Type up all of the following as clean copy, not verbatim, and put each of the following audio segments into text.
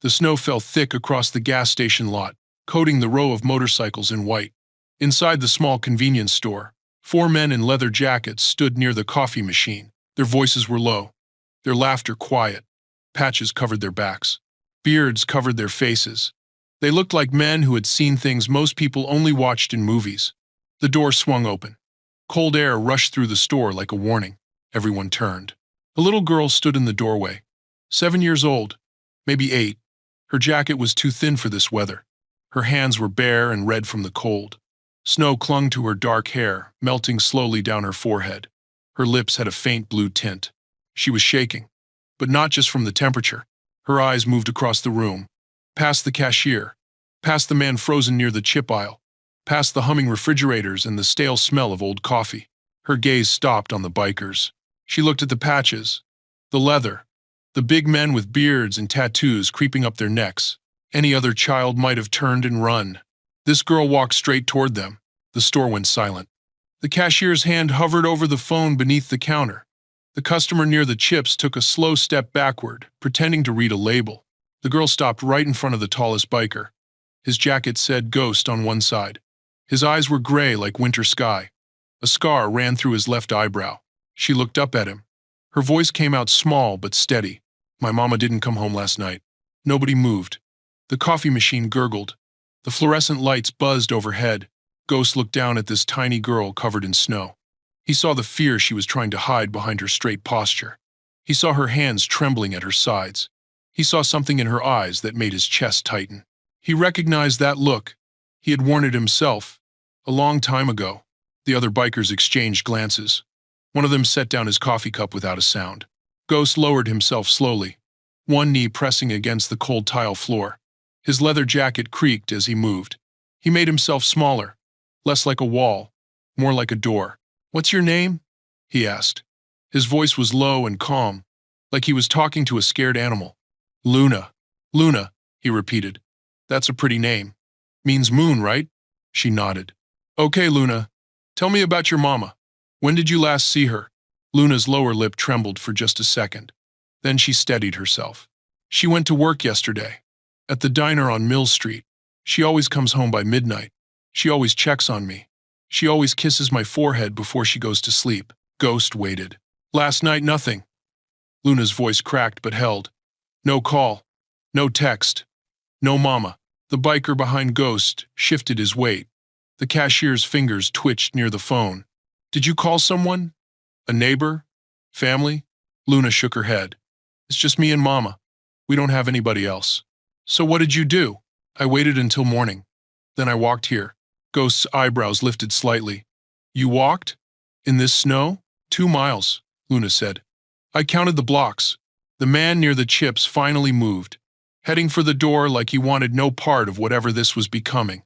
The snow fell thick across the gas station lot, coating the row of motorcycles in white. Inside the small convenience store, 4 men in leather jackets stood near the coffee machine. Their voices were low, their laughter quiet. Patches covered their backs. Beards covered their faces. They looked like men who had seen things most people only watched in movies. The door swung open. Cold air rushed through the store like a warning. Everyone turned. A little girl stood in the doorway. 7 years old, maybe 8. Her jacket was too thin for this weather. Her hands were bare and red from the cold. Snow clung to her dark hair, melting slowly down her forehead. Her lips had a faint blue tint. She was shaking, but not just from the temperature. Her eyes moved across the room, past the cashier, past the man frozen near the chip aisle, past the humming refrigerators and the stale smell of old coffee. Her gaze stopped on the bikers. She looked at the patches, the leather, the big men with beards and tattoos creeping up their necks. Any other child might have turned and run. This girl walked straight toward them. The store went silent. The cashier's hand hovered over the phone beneath the counter. The customer near the chips took a slow step backward, pretending to read a label. The girl stopped right in front of the tallest biker. His jacket said Ghost on one side. His eyes were gray like winter sky. A scar ran through his left eyebrow. She looked up at him. Her voice came out small but steady. My mama didn't come home last night. Nobody moved. The coffee machine gurgled. The fluorescent lights buzzed overhead. Ghost looked down at this tiny girl covered in snow. He saw the fear she was trying to hide behind her straight posture. He saw her hands trembling at her sides. He saw something in her eyes that made his chest tighten. He recognized that look. He had worn it himself, a long time ago. The other bikers exchanged glances. One of them set down his coffee cup without a sound. Ghost lowered himself slowly, one knee pressing against the cold tile floor. His leather jacket creaked as he moved. He made himself smaller, less like a wall, more like a door. "What's your name?" he asked. His voice was low and calm, like he was talking to a scared animal. "Luna. Luna," he repeated. "That's a pretty name. Means moon, right?" She nodded. "Okay, Luna. Tell me about your mama. When did you last see her?" Luna's lower lip trembled for just a second. Then she steadied herself. "She went to work yesterday. At the diner on Mill Street. She always comes home by midnight. She always checks on me. She always kisses my forehead before she goes to sleep." Ghost waited. "Last night, nothing." Luna's voice cracked but held. "No call. No text. No mama." The biker behind Ghost shifted his weight. The cashier's fingers twitched near the phone. "Did you call someone? A neighbor? Family?" Luna shook her head. "It's just me and Mama. We don't have anybody else." "So what did you do?" "I waited until morning. Then I walked here." Ghost's eyebrows lifted slightly. "You walked? In this snow?" 2 miles, Luna said. "I counted the blocks." The man near the chips finally moved, heading for the door like he wanted no part of whatever this was becoming.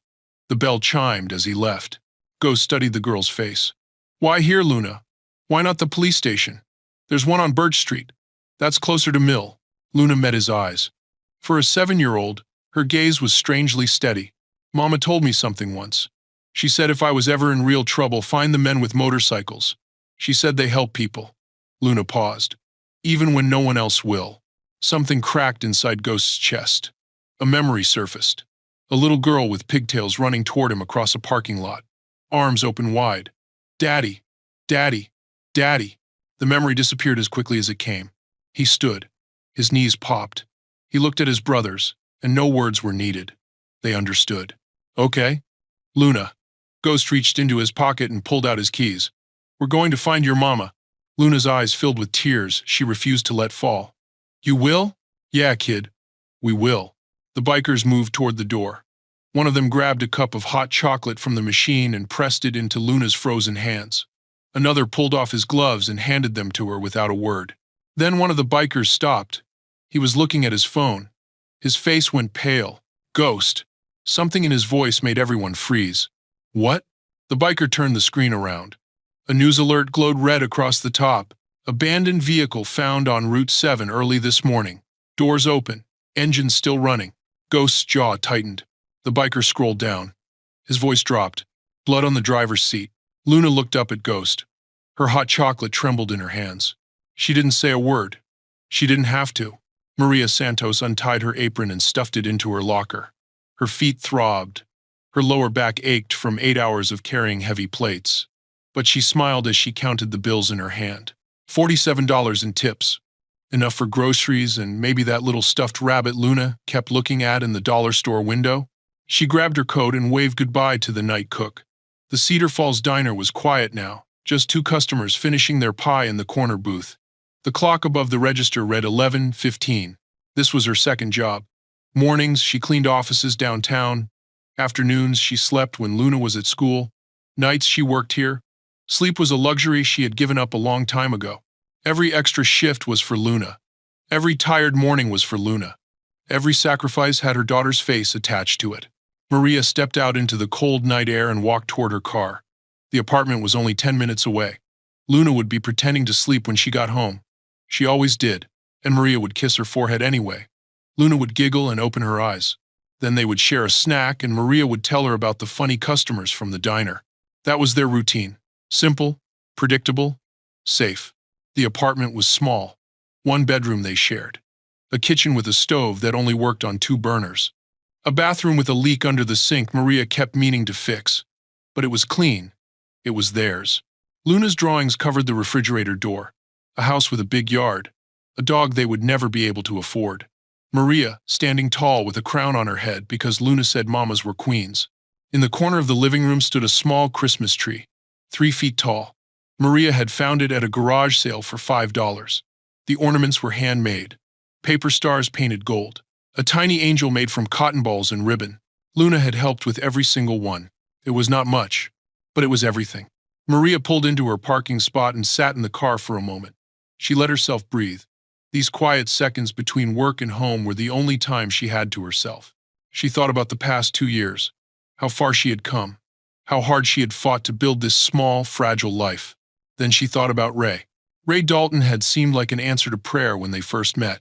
The bell chimed as he left. Ghost studied the girl's face. "Why here, Luna? Why not the police station? There's one on Birch Street. That's closer to Mill." Luna met his eyes. For a 7-year-old, her gaze was strangely steady. "Mama told me something once. She said if I was ever in real trouble, find the men with motorcycles. She said they help people." Luna paused. "Even when no one else will." Something cracked inside Ghost's chest. A memory surfaced. A little girl with pigtails running toward him across a parking lot. Arms open wide. "Daddy! Daddy! Daddy!" The memory disappeared as quickly as it came. He stood. His knees popped. He looked at his brothers, and no words were needed. They understood. "Okay. Luna." Ghost reached into his pocket and pulled out his keys. "We're going to find your mama." Luna's eyes filled with tears she refused to let fall. "You will?" "Yeah, kid. We will." The bikers moved toward the door. One of them grabbed a cup of hot chocolate from the machine and pressed it into Luna's frozen hands. Another pulled off his gloves and handed them to her without a word. Then one of the bikers stopped. He was looking at his phone. His face went pale. "Ghost." Something in his voice made everyone freeze. "What?" The biker turned the screen around. A news alert glowed red across the top. "Abandoned vehicle found on Route 7 early this morning. Doors open. Engine still running." Ghost's jaw tightened. The biker scrolled down. His voice dropped. "Blood on the driver's seat." Luna looked up at Ghost. Her hot chocolate trembled in her hands. She didn't say a word. She didn't have to. Maria Santos untied her apron and stuffed it into her locker. Her feet throbbed. Her lower back ached from 8 hours of carrying heavy plates. But she smiled as she counted the bills in her hand. $47 in tips. Enough for groceries and maybe that little stuffed rabbit Luna kept looking at in the dollar store window. She grabbed her coat and waved goodbye to the night cook. The Cedar Falls diner was quiet now, just 2 customers finishing their pie in the corner booth. The clock above the register read 11:15. This was her second job. Mornings, she cleaned offices downtown. Afternoons, she slept when Luna was at school. Nights, she worked here. Sleep was a luxury she had given up a long time ago. Every extra shift was for Luna. Every tired morning was for Luna. Every sacrifice had her daughter's face attached to it. Maria stepped out into the cold night air and walked toward her car. The apartment was only 10 minutes away. Luna would be pretending to sleep when she got home. She always did, and Maria would kiss her forehead anyway. Luna would giggle and open her eyes. Then they would share a snack and Maria would tell her about the funny customers from the diner. That was their routine. Simple, predictable, safe. The apartment was small. 1 bedroom they shared. A kitchen with a stove that only worked on 2 burners. A bathroom with a leak under the sink Maria kept meaning to fix. But it was clean. It was theirs. Luna's drawings covered the refrigerator door. A house with a big yard. A dog they would never be able to afford. Maria, standing tall with a crown on her head because Luna said mamas were queens. In the corner of the living room stood a small Christmas tree, 3 feet tall. Maria had found it at a garage sale for $5. The ornaments were handmade. Paper stars painted gold. A tiny angel made from cotton balls and ribbon. Luna had helped with every single one. It was not much, but it was everything. Maria pulled into her parking spot and sat in the car for a moment. She let herself breathe. These quiet seconds between work and home were the only time she had to herself. She thought about the past 2 years, how far she had come, how hard she had fought to build this small, fragile life. Then she thought about Ray. Ray Dalton had seemed like an answer to prayer when they first met.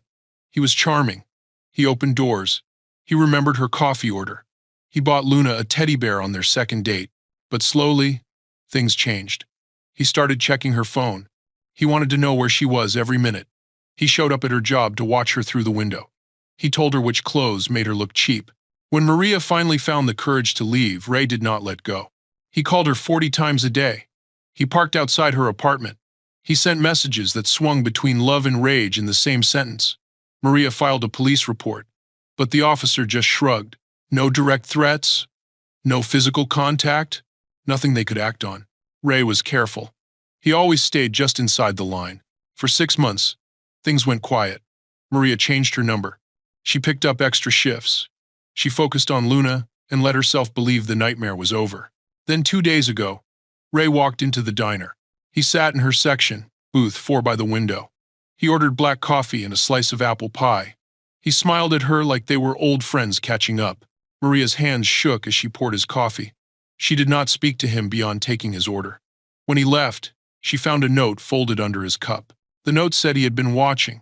He was charming. He opened doors. He remembered her coffee order. He bought Luna a teddy bear on their second date. But slowly, things changed. He started checking her phone. He wanted to know where she was every minute. He showed up at her job to watch her through the window. He told her which clothes made her look cheap. When Maria finally found the courage to leave, Ray did not let go. He called her 40 times a day. He parked outside her apartment. He sent messages that swung between love and rage in the same sentence. Maria filed a police report, but the officer just shrugged. No direct threats, no physical contact, nothing they could act on. Ray was careful. He always stayed just inside the line. For 6 months, things went quiet. Maria changed her number. She picked up extra shifts. She focused on Luna and let herself believe the nightmare was over. Then 2 days ago, Ray walked into the diner. He sat in her section, booth 4 by the window. He ordered black coffee and a slice of apple pie. He smiled at her like they were old friends catching up. Maria's hands shook as she poured his coffee. She did not speak to him beyond taking his order. When he left, she found a note folded under his cup. The note said he had been watching.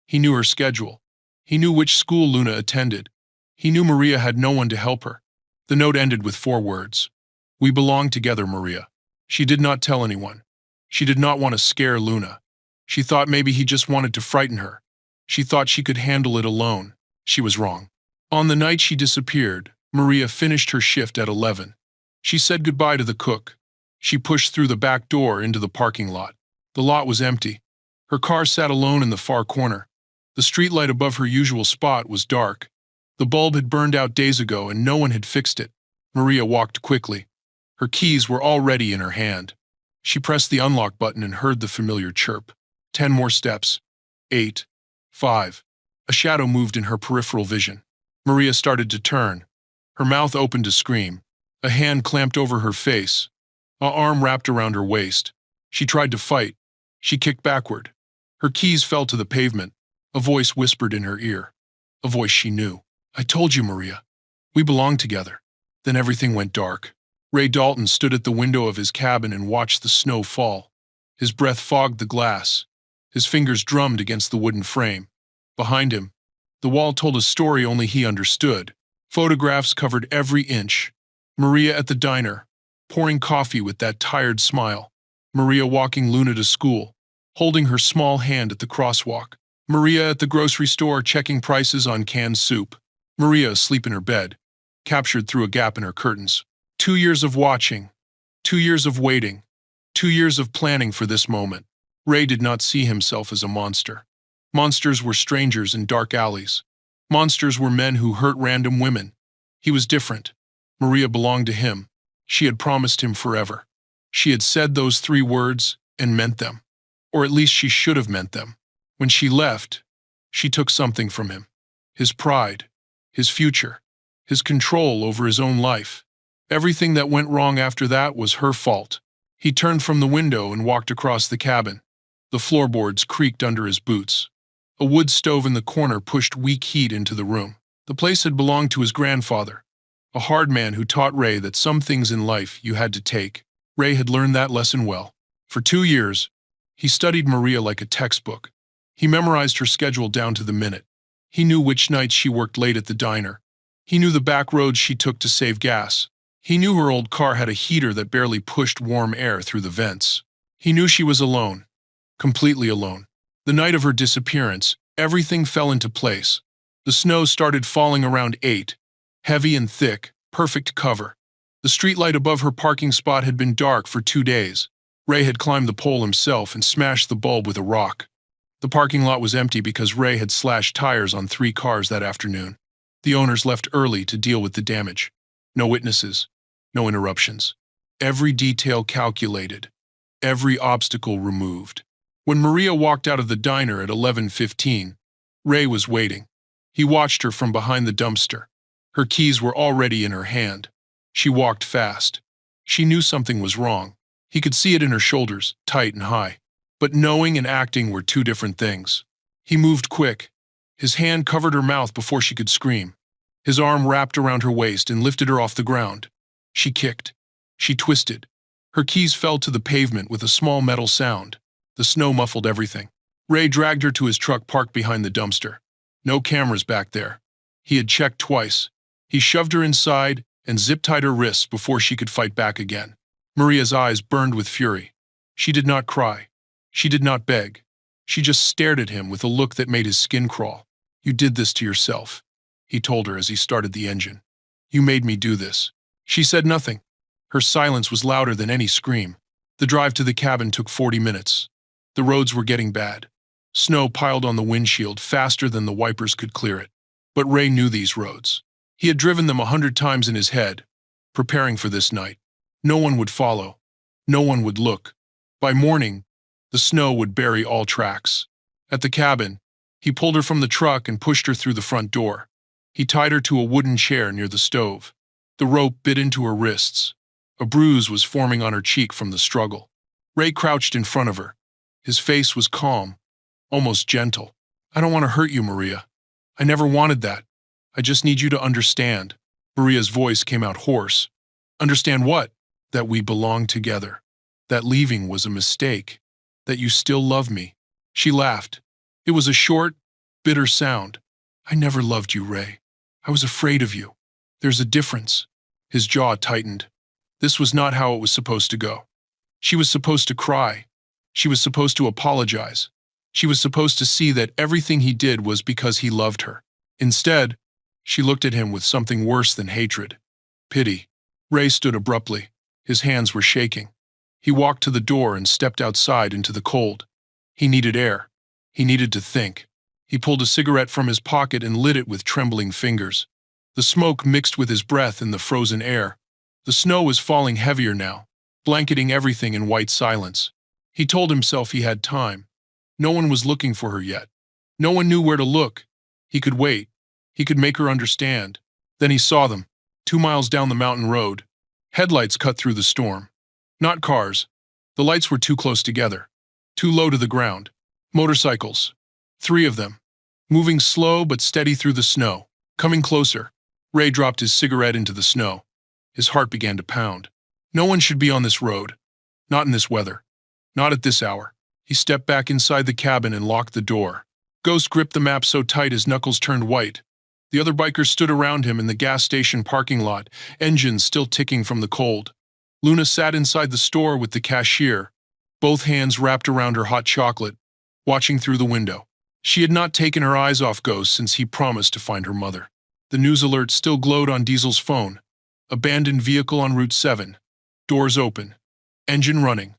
He knew her schedule. He knew which school Luna attended. He knew Maria had no one to help her. The note ended with 4 words. We belong together, Maria. She did not tell anyone. She did not want to scare Luna. She thought maybe he just wanted to frighten her. She thought she could handle it alone. She was wrong. On the night she disappeared, Maria finished her shift at 11. She said goodbye to the cook. She pushed through the back door into the parking lot. The lot was empty. Her car sat alone in the far corner. The streetlight above her usual spot was dark. The bulb had burned out days ago and no one had fixed it. Maria walked quickly. Her keys were already in her hand. She pressed the unlock button and heard the familiar chirp. 10 more steps. 8. 5. A shadow moved in her peripheral vision. Maria started to turn. Her mouth opened to scream. A hand clamped over her face. An arm wrapped around her waist. She tried to fight. She kicked backward. Her keys fell to the pavement. A voice whispered in her ear. A voice she knew. I told you, Maria. We belong together. Then everything went dark. Ray Dalton stood at the window of his cabin and watched the snow fall. His breath fogged the glass. His fingers drummed against the wooden frame. Behind him, the wall told a story only he understood. Photographs covered every inch. Maria at the diner, pouring coffee with that tired smile. Maria walking Luna to school, holding her small hand at the crosswalk. Maria at the grocery store checking prices on canned soup. Maria asleep in her bed, captured through a gap in her curtains. 2 years of watching, 2 years of waiting, 2 years of planning for this moment. Ray did not see himself as a monster. Monsters were strangers in dark alleys. Monsters were men who hurt random women. He was different. Maria belonged to him. She had promised him forever. She had said those 3 words and meant them. Or at least she should have meant them. When she left, she took something from him. His pride, his future, his control over his own life. Everything that went wrong after that was her fault. He turned from the window and walked across the cabin. The floorboards creaked under his boots. A wood stove in the corner pushed weak heat into the room. The place had belonged to his grandfather, a hard man who taught Ray that some things in life you had to take. Ray had learned that lesson well. For 2 years, he studied Maria like a textbook. He memorized her schedule down to the minute. He knew which nights she worked late at the diner. He knew the back roads she took to save gas. He knew her old car had a heater that barely pushed warm air through the vents. He knew she was alone, completely alone. The night of her disappearance, everything fell into place. The snow started falling around 8, heavy and thick, perfect cover. The streetlight above her parking spot had been dark for 2 days. Ray had climbed the pole himself and smashed the bulb with a rock. The parking lot was empty because Ray had slashed tires on 3 cars that afternoon. The owners left early to deal with the damage. No witnesses, no interruptions. Every detail calculated, every obstacle removed. When Maria walked out of the diner at 11:15, Ray was waiting. He watched her from behind the dumpster. Her keys were already in her hand. She walked fast. She knew something was wrong. He could see it in her shoulders, tight and high. But knowing and acting were 2 different things. He moved quick. His hand covered her mouth before she could scream. His arm wrapped around her waist and lifted her off the ground. She kicked. She twisted. Her keys fell to the pavement with a small metal sound. The snow muffled everything. Ray dragged her to his truck parked behind the dumpster. No cameras back there. He had checked twice. He shoved her inside and zip-tied her wrists before she could fight back again. Maria's eyes burned with fury. She did not cry. She did not beg. She just stared at him with a look that made his skin crawl. "You did this to yourself," he told her as he started the engine. "You made me do this." She said nothing. Her silence was louder than any scream. The drive to the cabin took 40 minutes. The roads were getting bad. Snow piled on the windshield faster than the wipers could clear it. But Ray knew these roads. He had driven them 100 times in his head, preparing for this night. No one would follow. No one would look. By morning, the snow would bury all tracks. At the cabin, he pulled her from the truck and pushed her through the front door. He tied her to a wooden chair near the stove. The rope bit into her wrists. A bruise was forming on her cheek from the struggle. Ray crouched in front of her. His face was calm, almost gentle. "I don't want to hurt you, Maria. I never wanted that. I just need you to understand." Maria's voice came out hoarse. "Understand what?" "That we belong together. That leaving was a mistake. That you still love me." She laughed. It was a short, bitter sound. "I never loved you, Ray. I was afraid of you. There's a difference." His jaw tightened. This was not how it was supposed to go. She was supposed to cry. She was supposed to apologize. She was supposed to see that everything he did was because he loved her. Instead, she looked at him with something worse than hatred. Pity. Ray stood abruptly. His hands were shaking. He walked to the door and stepped outside into the cold. He needed air. He needed to think. He pulled a cigarette from his pocket and lit it with trembling fingers. The smoke mixed with his breath in the frozen air. The snow was falling heavier now, blanketing everything in white silence. He told himself he had time. No one was looking for her yet. No one knew where to look. He could wait. He could make her understand. Then he saw them, 2 miles down the mountain road. Headlights cut through the storm. Not cars. The lights were too close together, too low to the ground. Motorcycles. 3 of them. Moving slow but steady through the snow. Coming closer. Ray dropped his cigarette into the snow. His heart began to pound. No one should be on this road. Not in this weather. Not at this hour. He stepped back inside the cabin and locked the door. Ghost gripped the map so tight his knuckles turned white. The other bikers stood around him in the gas station parking lot, engines still ticking from the cold. Luna sat inside the store with the cashier, both hands wrapped around her hot chocolate, watching through the window. She had not taken her eyes off Ghost since he promised to find her mother. The news alert still glowed on Diesel's phone. Abandoned vehicle on Route 7. Doors open. Engine running.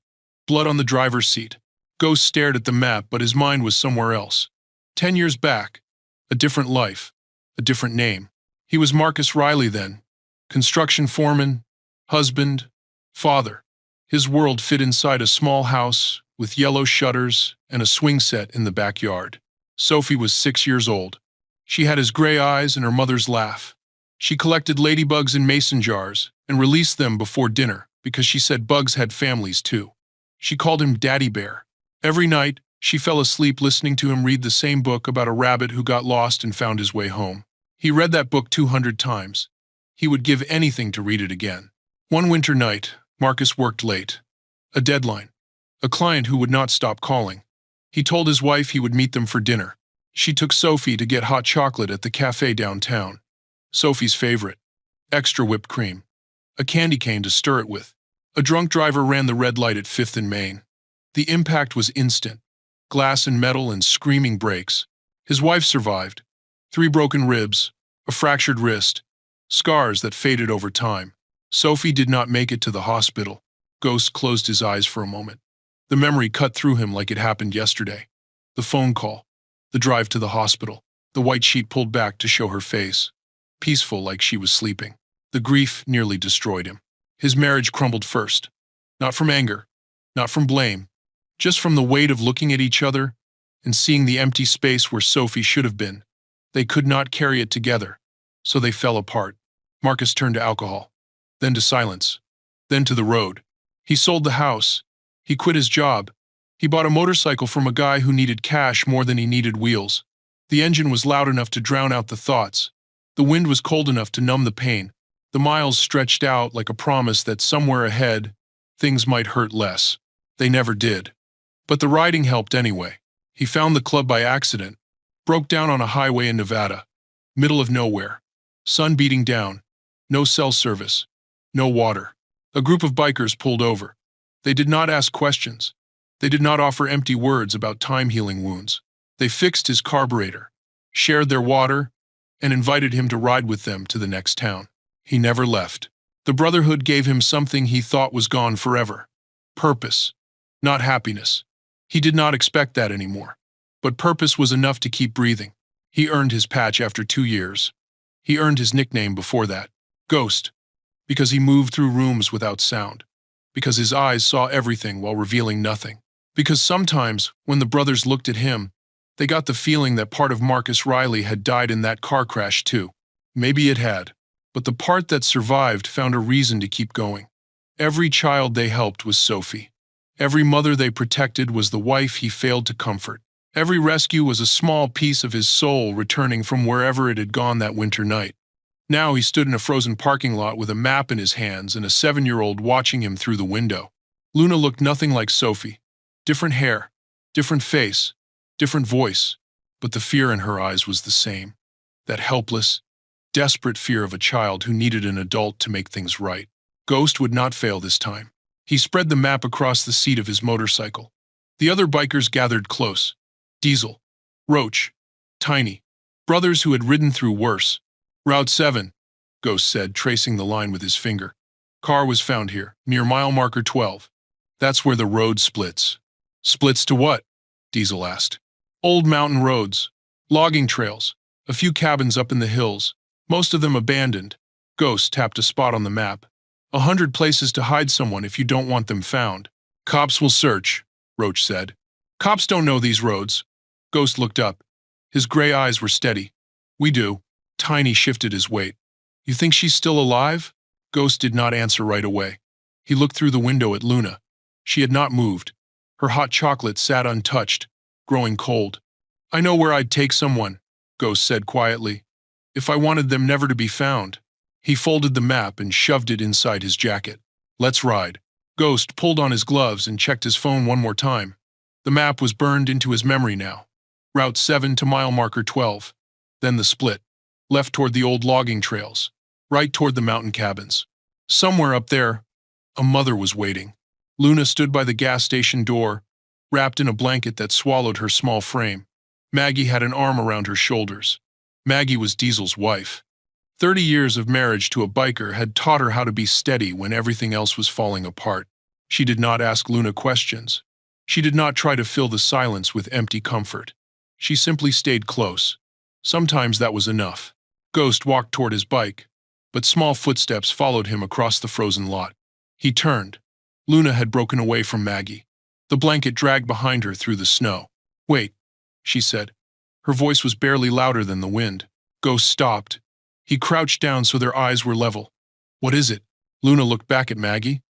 Blood on the driver's seat. Ghost stared at the map, but his mind was somewhere else. 10 years back. A different life. A different name. He was Marcus Riley then. Construction foreman. Husband. Father. His world fit inside a small house with yellow shutters and a swing set in the backyard. Sophie was 6 years old. She had his gray eyes and her mother's laugh. She collected ladybugs in mason jars and released them before dinner because she said bugs had families too. She called him Daddy Bear. Every night, she fell asleep listening to him read the same book about a rabbit who got lost and found his way home. He read that book 200 times. He would give anything to read it again. One winter night, Marcus worked late. A deadline. A client who would not stop calling. He told his wife he would meet them for dinner. She took Sophie to get hot chocolate at the cafe downtown. Sophie's favorite. Extra whipped cream. A candy cane to stir it with. A drunk driver ran the red light at 5th and Main. The impact was instant. Glass and metal and screaming brakes. His wife survived. 3 broken ribs, a fractured wrist, scars that faded over time. Sophie did not make it to the hospital. Ghost closed his eyes for a moment. The memory cut through him like it happened yesterday. The phone call. The drive to the hospital. The white sheet pulled back to show her face. Peaceful like she was sleeping. The grief nearly destroyed him. His marriage crumbled first. Not from anger. Not from blame. Just from the weight of looking at each other and seeing the empty space where Sophie should have been. They could not carry it together, so they fell apart. Marcus turned to alcohol. Then to silence. Then to the road. He sold the house. He quit his job. He bought a motorcycle from a guy who needed cash more than he needed wheels. The engine was loud enough to drown out the thoughts. The wind was cold enough to numb the pain. The miles stretched out like a promise that somewhere ahead, things might hurt less. They never did. But the riding helped anyway. He found the club by accident. Broke down on a highway in Nevada. Middle of nowhere. Sun beating down. No cell service. No water. A group of bikers pulled over. They did not ask questions. They did not offer empty words about time-healing wounds. They fixed his carburetor, shared their water, and invited him to ride with them to the next town. He never left. The brotherhood gave him something he thought was gone forever. Purpose, not happiness. He did not expect that anymore. But purpose was enough to keep breathing. He earned his patch after 2 years. He earned his nickname before that, Ghost, because he moved through rooms without sound. Because his eyes saw everything while revealing nothing. Because sometimes, when the brothers looked at him, they got the feeling that part of Marcus Riley had died in that car crash too. Maybe it had. But the part that survived found a reason to keep going. Every child they helped was Sophie. Every mother they protected was the wife he failed to comfort. Every rescue was a small piece of his soul returning from wherever it had gone that winter night. Now he stood in a frozen parking lot with a map in his hands and a 7-year-old watching him through the window. Luna looked nothing like Sophie. Different hair, different face, different voice, but the fear in her eyes was the same. That helpless, desperate fear of a child who needed an adult to make things right. Ghost would not fail this time. He spread the map across the seat of his motorcycle. The other bikers gathered close. Diesel, Roach, Tiny, brothers who had ridden through worse. Route 7, Ghost said, tracing the line with his finger. Car was found here, near mile marker 12. That's where the road splits. Splits to what? Diesel asked. Old mountain roads, logging trails, a few cabins up in the hills, most of them abandoned. Ghost tapped a spot on the map. 100 places to hide someone if you don't want them found. Cops will search, Roach said. Cops don't know these roads. Ghost looked up. His gray eyes were steady. We do. Tiny shifted his weight. You think she's still alive? Ghost did not answer right away. He looked through the window at Luna. She had not moved. Her hot chocolate sat untouched, growing cold. I know where I'd take someone, Ghost said quietly, if I wanted them never to be found. He folded the map and shoved it inside his jacket. Let's ride. Ghost pulled on his gloves and checked his phone one more time. The map was burned into his memory now. Route 7 to mile marker 12. Then the split. Left toward the old logging trails. Right toward the mountain cabins. Somewhere up there, a mother was waiting. Luna stood by the gas station door, wrapped in a blanket that swallowed her small frame. Maggie had an arm around her shoulders. Maggie was Diesel's wife. 30 years of marriage to a biker had taught her how to be steady when everything else was falling apart. She did not ask Luna questions. She did not try to fill the silence with empty comfort. She simply stayed close. Sometimes that was enough. Ghost walked toward his bike, but small footsteps followed him across the frozen lot. He turned. Luna had broken away from Maggie. The blanket dragged behind her through the snow. "Wait," she said. Her voice was barely louder than the wind. Ghost stopped. He crouched down so their eyes were level. "What is it?" Luna looked back at Maggie,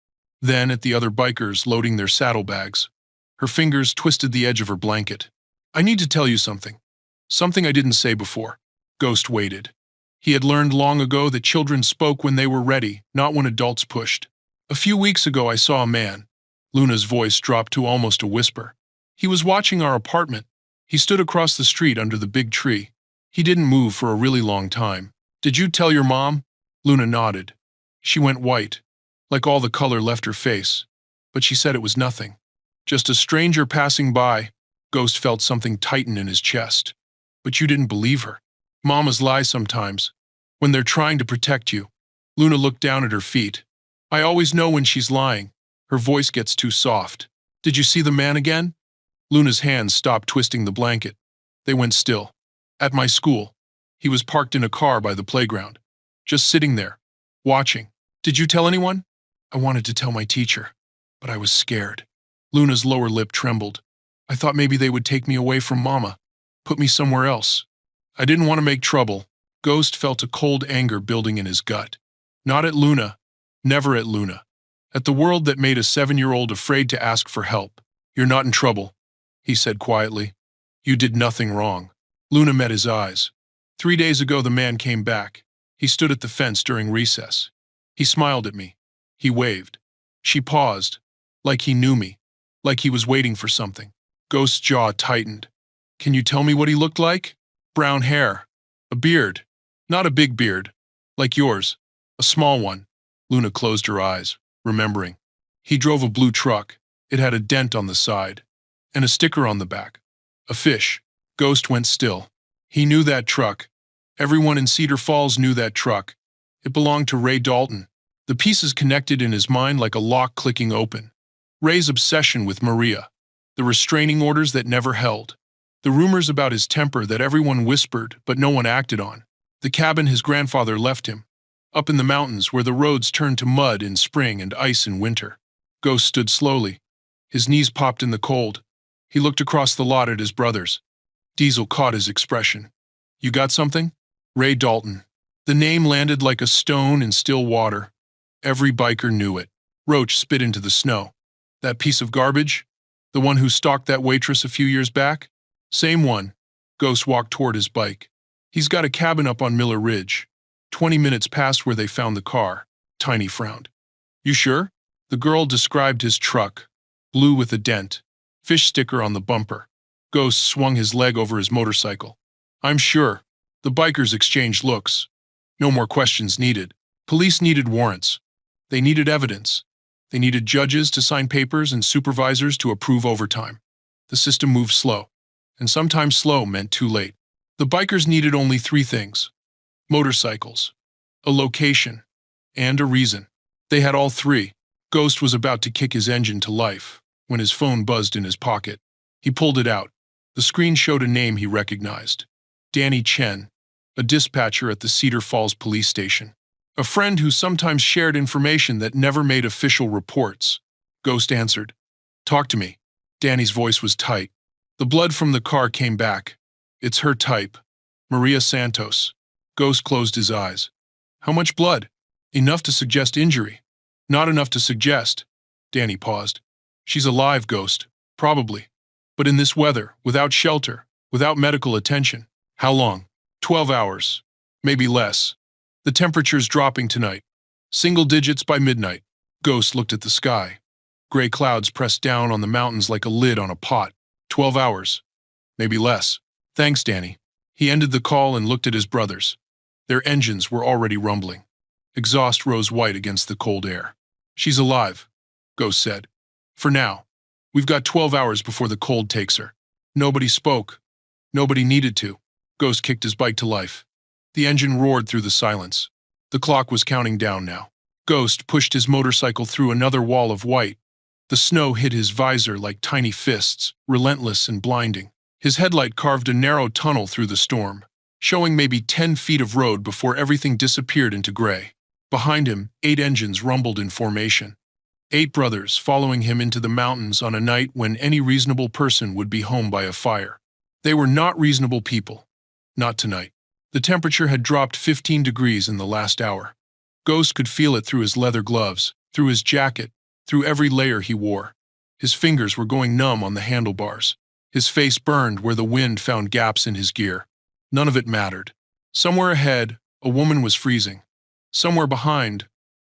then at the other bikers loading their saddlebags. Her fingers twisted the edge of her blanket. "I need to tell you something. Something I didn't say before." Ghost waited. He had learned long ago that children spoke when they were ready, not when adults pushed. "A few weeks ago I saw a man." Luna's voice dropped to almost a whisper. "He was watching our apartment. He stood across the street under the big tree. He didn't move for a really long time." "Did you tell your mom?" Luna nodded. She went white, like all the color left her face, but she said it was nothing. "Just a stranger passing by." Ghost felt something tighten in his chest. "But you didn't believe her." "Mamas lie sometimes, when they're trying to protect you." Luna looked down at her feet. "I always know when she's lying." Her voice gets too soft. "Did you see the man again?" Luna's hands stopped twisting the blanket. They went still. "At my school. He was parked in a car by the playground. Just sitting there, watching." "Did you tell anyone?" "I wanted to tell my teacher, but I was scared." Luna's lower lip trembled. "I thought maybe they would take me away from Mama, put me somewhere else. I didn't want to make trouble." Ghost felt a cold anger building in his gut. Not at Luna, never at Luna. At the world that made a 7-year-old afraid to ask for help. "You're not in trouble," he said quietly. "You did nothing wrong." Luna met his eyes. 3 days ago the man came back. He stood at the fence during recess. He smiled at me. He waved. She paused, like he knew me, like he was waiting for something. Ghost's jaw tightened. "Can you tell me what he looked like?" "Brown hair. A beard. Not a big beard, like yours. A small one." Luna closed her eyes, remembering. "He drove a blue truck. It had a dent on the side, and a sticker on the back. A fish." Ghost went still. He knew that truck. Everyone in Cedar Falls knew that truck. It belonged to Ray Dalton. The pieces connected in his mind like a lock clicking open. Ray's obsession with Maria. The restraining orders that never held. The rumors about his temper that everyone whispered but no one acted on. The cabin his grandfather left him. Up in the mountains where the roads turned to mud in spring and ice in winter. Ghost stood slowly. His knees popped in the cold. He looked across the lot at his brothers. Diesel caught his expression. "You got something?" "Ray Dalton." The name landed like a stone in still water. Every biker knew it. Roach spit into the snow. "That piece of garbage? The one who stalked that waitress a few years back?" "Same one." Ghost walked toward his bike. "He's got a cabin up on Miller Ridge. 20 minutes past where they found the car." Tiny frowned. "You sure?" The girl described his truck. Blue with a dent. Fish sticker on the bumper. Ghost swung his leg over his motorcycle. "I'm sure." The bikers exchanged looks. No more questions needed. Police needed warrants. They needed evidence. They needed judges to sign papers and supervisors to approve overtime. The system moved slow. And sometimes slow meant too late. The bikers needed only 3 things. Motorcycles, a location, and a reason. They had all 3. Ghost was about to kick his engine to life when his phone buzzed in his pocket. He pulled it out. The screen showed a name he recognized. Danny Chen, a dispatcher at the Cedar Falls police station. A friend who sometimes shared information that never made official reports. Ghost answered. "Talk to me." Danny's voice was tight. The blood from the car came back. "It's her type. Maria Santos." Ghost closed his eyes. "How much blood?" "Enough to suggest injury." "Not enough to suggest." Danny paused. "She's alive, Ghost. Probably. But in this weather, without shelter, without medical attention." "How long?" 12 hours. Maybe less. The temperature's dropping tonight. Single digits by midnight." Ghost looked at the sky. Gray clouds pressed down on the mountains like a lid on a pot. 12 hours. Maybe less. "Thanks, Danny." He ended the call and looked at his brothers. Their engines were already rumbling. Exhaust rose white against the cold air. "She's alive," Ghost said. "For now. We've got 12 hours before the cold takes her." Nobody spoke. Nobody needed to. Ghost kicked his bike to life. The engine roared through the silence. The clock was counting down now. Ghost pushed his motorcycle through another wall of white. The snow hit his visor like tiny fists, relentless and blinding. His headlight carved a narrow tunnel through the storm, showing maybe 10 feet of road before everything disappeared into gray. Behind him, 8 engines rumbled in formation. 8 brothers following him into the mountains on a night when any reasonable person would be home by a fire. They were not reasonable people. Not tonight. The temperature had dropped 15 degrees in the last hour. Ghost could feel it through his leather gloves, through his jacket, through every layer he wore. His fingers were going numb on the handlebars. His face burned where the wind found gaps in his gear. None of it mattered. Somewhere ahead, a woman was freezing. Somewhere behind,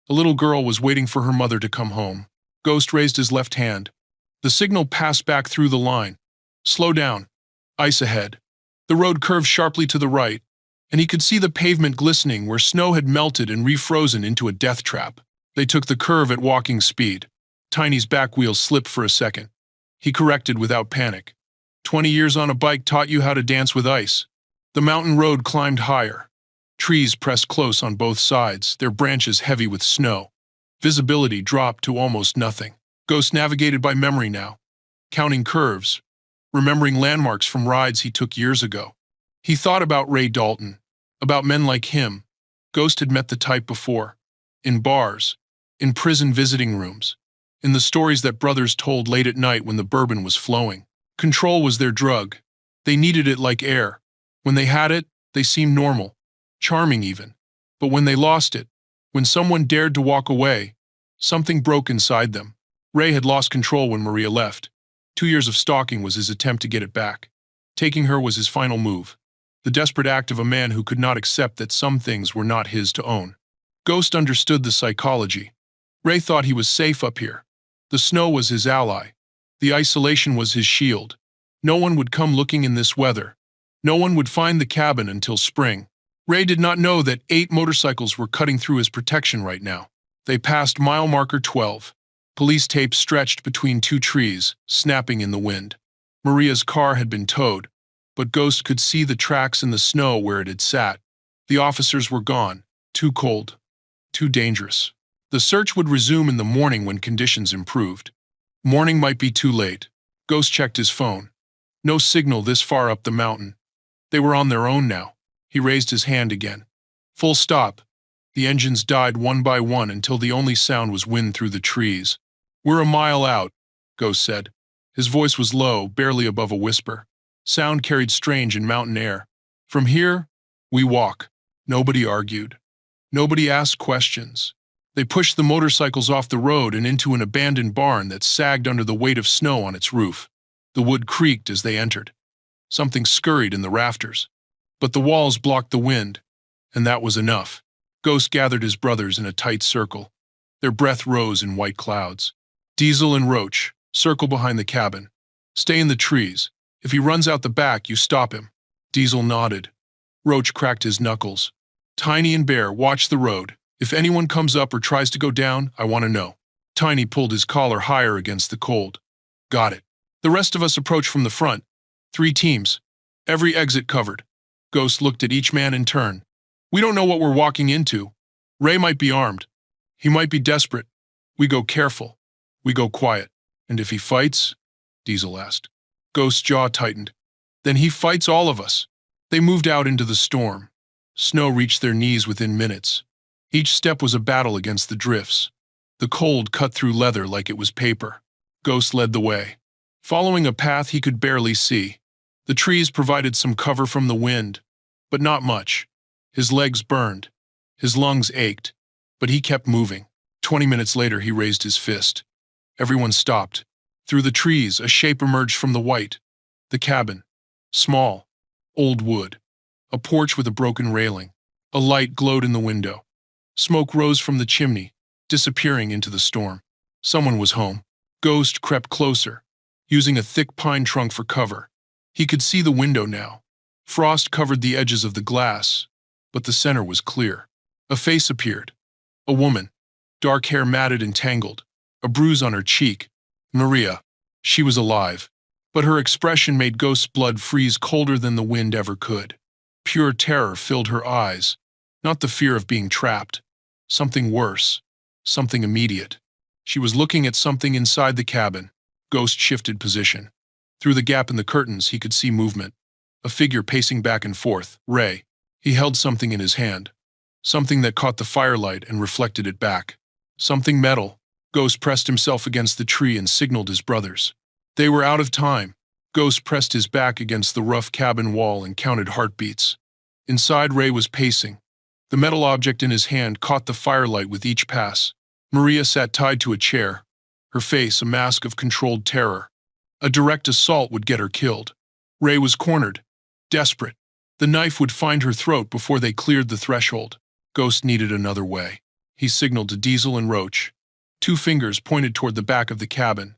a little girl was waiting for her mother to come home. Ghost raised his left hand. The signal passed back through the line. Slow down. Ice ahead. The road curved sharply to the right, and he could see the pavement glistening where snow had melted and refrozen into a death trap. They took the curve at walking speed. Tiny's back wheel slipped for a second. He corrected without panic. 20 years on a bike taught you how to dance with ice. The mountain road climbed higher. Trees pressed close on both sides, their branches heavy with snow. Visibility dropped to almost nothing. Ghost navigated by memory now, counting curves, remembering landmarks from rides he took years ago. He thought about Ray Dalton, about men like him. Ghost had met the type before, in bars, in prison visiting rooms, in the stories that brothers told late at night when the bourbon was flowing. Control was their drug. They needed it like air. When they had it, they seemed normal, charming even. But when they lost it, when someone dared to walk away, something broke inside them. Ray had lost control when Maria left. 2 years of stalking was his attempt to get it back. Taking her was his final move. The desperate act of a man who could not accept that some things were not his to own. Ghost understood the psychology. Ray thought he was safe up here. The snow was his ally. The isolation was his shield. No one would come looking in this weather. No one would find the cabin until spring. Ray did not know that 8 motorcycles were cutting through his protection right now. They passed mile marker 12. Police tape stretched between 2 trees, snapping in the wind. Maria's car had been towed, but Ghost could see the tracks in the snow where it had sat. The officers were gone, too cold, too dangerous. The search would resume in the morning when conditions improved. Morning might be too late. Ghost checked his phone. No signal this far up the mountain. They were on their own now. He raised his hand again. Full stop. The engines died one by one until the only sound was wind through the trees. We're a mile out, Ghost said. His voice was low, barely above a whisper. Sound carried strange in mountain air. From here, we walk. Nobody argued. Nobody asked questions. They pushed the motorcycles off the road and into an abandoned barn that sagged under the weight of snow on its roof. The wood creaked as they entered. Something scurried in the rafters. But the walls blocked the wind, and that was enough. Ghost gathered his brothers in a tight circle. Their breath rose in white clouds. Diesel and Roach, circle behind the cabin. Stay in the trees. If he runs out the back, you stop him. Diesel nodded. Roach cracked his knuckles. Tiny and Bear, watch the road. If anyone comes up or tries to go down, I want to know. Tiny pulled his collar higher against the cold. Got it. The rest of us approach from the front. 3 teams. Every exit covered. Ghost looked at each man in turn. We don't know what we're walking into. Ray might be armed. He might be desperate. We go careful. We go quiet. And if he fights? Diesel asked. Ghost's jaw tightened. Then he fights all of us. They moved out into the storm. Snow reached their knees within minutes. Each step was a battle against the drifts. The cold cut through leather like it was paper. Ghost led the way. Following a path he could barely see. The trees provided some cover from the wind, but not much. His legs burned. His lungs ached, but he kept moving. 20 minutes later, he raised his fist. Everyone stopped. Through the trees, a shape emerged from the white. The cabin. Small. Old wood. A porch with a broken railing. A light glowed in the window. Smoke rose from the chimney, disappearing into the storm. Someone was home. Ghost crept closer, using a thick pine trunk for cover. He could see the window now. Frost covered the edges of the glass, but the center was clear. A face appeared. A woman. Dark hair matted and tangled. A bruise on her cheek. Maria. She was alive. But her expression made Ghost's blood freeze colder than the wind ever could. Pure terror filled her eyes, not the fear of being trapped. Something worse. Something immediate. She was looking at something inside the cabin. Ghost shifted position. Through the gap in the curtains, he could see movement. A figure pacing back and forth. Ray. He held something in his hand. Something that caught the firelight and reflected it back. Something metal. Ghost pressed himself against the tree and signaled his brothers. They were out of time. Ghost pressed his back against the rough cabin wall and counted heartbeats. Inside, Ray was pacing. The metal object in his hand caught the firelight with each pass. Maria sat tied to a chair, her face a mask of controlled terror. A direct assault would get her killed. Ray was cornered, desperate. The knife would find her throat before they cleared the threshold. Ghost needed another way. He signaled to Diesel and Roach. 2 fingers pointed toward the back of the cabin,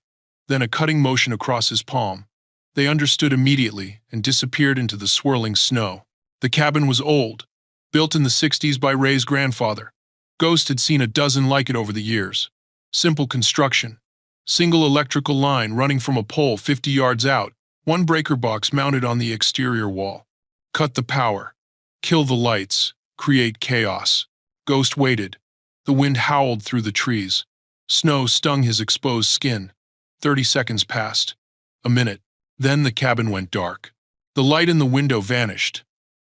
then a cutting motion across his palm. They understood immediately and disappeared into the swirling snow. The cabin was old, built in the 60s by Ray's grandfather. Ghost had seen a dozen like it over the years. Simple construction. Single electrical line running from a pole 50 yards out, 1 breaker box mounted on the exterior wall. Cut the power. Kill the lights. Create chaos. Ghost waited. The wind howled through the trees. Snow stung his exposed skin. 30 seconds passed. A minute. Then the cabin went dark. The light in the window vanished.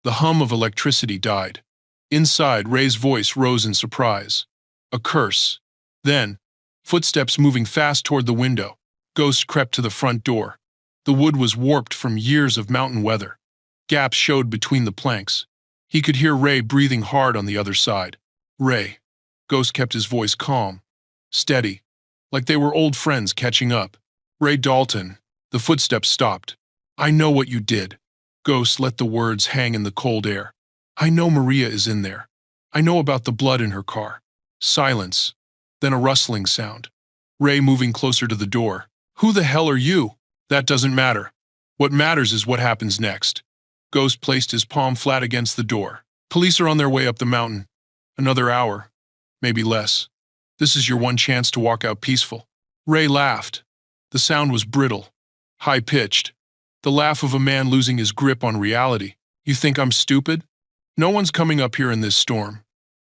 The hum of electricity died. Inside, Ray's voice rose in surprise. A curse. Then, footsteps moving fast toward the window. Ghost crept to the front door. The wood was warped from years of mountain weather. Gaps showed between the planks. He could hear Ray breathing hard on the other side. Ray. Ghost kept his voice calm, steady, like they were old friends catching up. Ray Dalton. The footsteps stopped. I know what you did. Ghost let the words hang in the cold air. I know Maria is in there. I know about the blood in her car. Silence. Then a rustling sound. Ray moving closer to the door. Who the hell are you? That doesn't matter. What matters is what happens next. Ghost placed his palm flat against the door. Police are on their way up the mountain. Another hour. Maybe less. This is your one chance to walk out peaceful. Ray laughed. The sound was brittle, high-pitched. The laugh of a man losing his grip on reality. You think I'm stupid? No one's coming up here in this storm.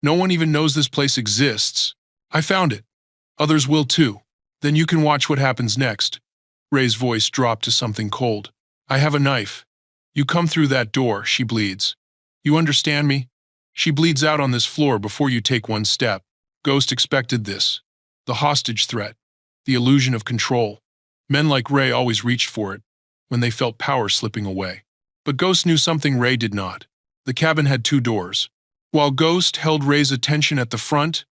No one even knows this place exists. I found it. Others will too. Then you can watch what happens next. Ray's voice dropped to something cold. I have a knife. You come through that door, she bleeds. You understand me? She bleeds out on this floor before you take one step. Ghost expected this. The hostage threat. The illusion of control. Men like Ray always reached for it when they felt power slipping away. But Ghost knew something Ray did not. The cabin had 2 doors. While Ghost held Ray's attention at the front,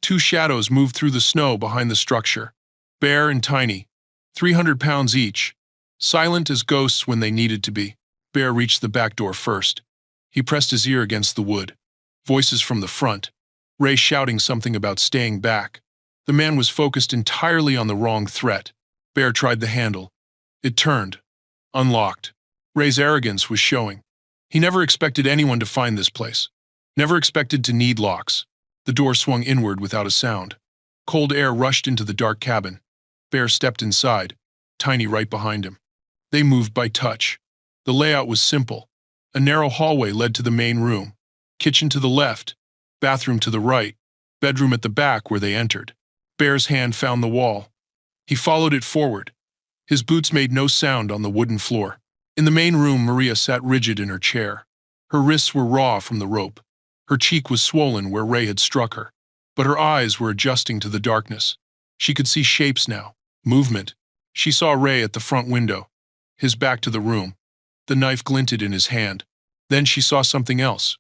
2 shadows moved through the snow behind the structure. Bare and tiny, 300 pounds each, silent as ghosts when they needed to be. Bear reached the back door first. He pressed his ear against the wood. Voices from the front. Ray shouting something about staying back. The man was focused entirely on the wrong threat. Bear tried the handle. It turned. Unlocked. Ray's arrogance was showing. He never expected anyone to find this place. Never expected to need locks. The door swung inward without a sound. Cold air rushed into the dark cabin. Bear stepped inside, Tiny right behind him. They moved by touch. The layout was simple. A narrow hallway led to the main room. Kitchen to the left, bathroom to the right, bedroom at the back where they entered. Bear's hand found the wall. He followed it forward. His boots made no sound on the wooden floor. In the main room, Maria sat rigid in her chair. Her wrists were raw from the rope. Her cheek was swollen where Ray had struck her. But her eyes were adjusting to the darkness. She could see shapes now, movement. She saw Ray at the front window, his back to the room. The knife glinted in his hand. Then she saw something else.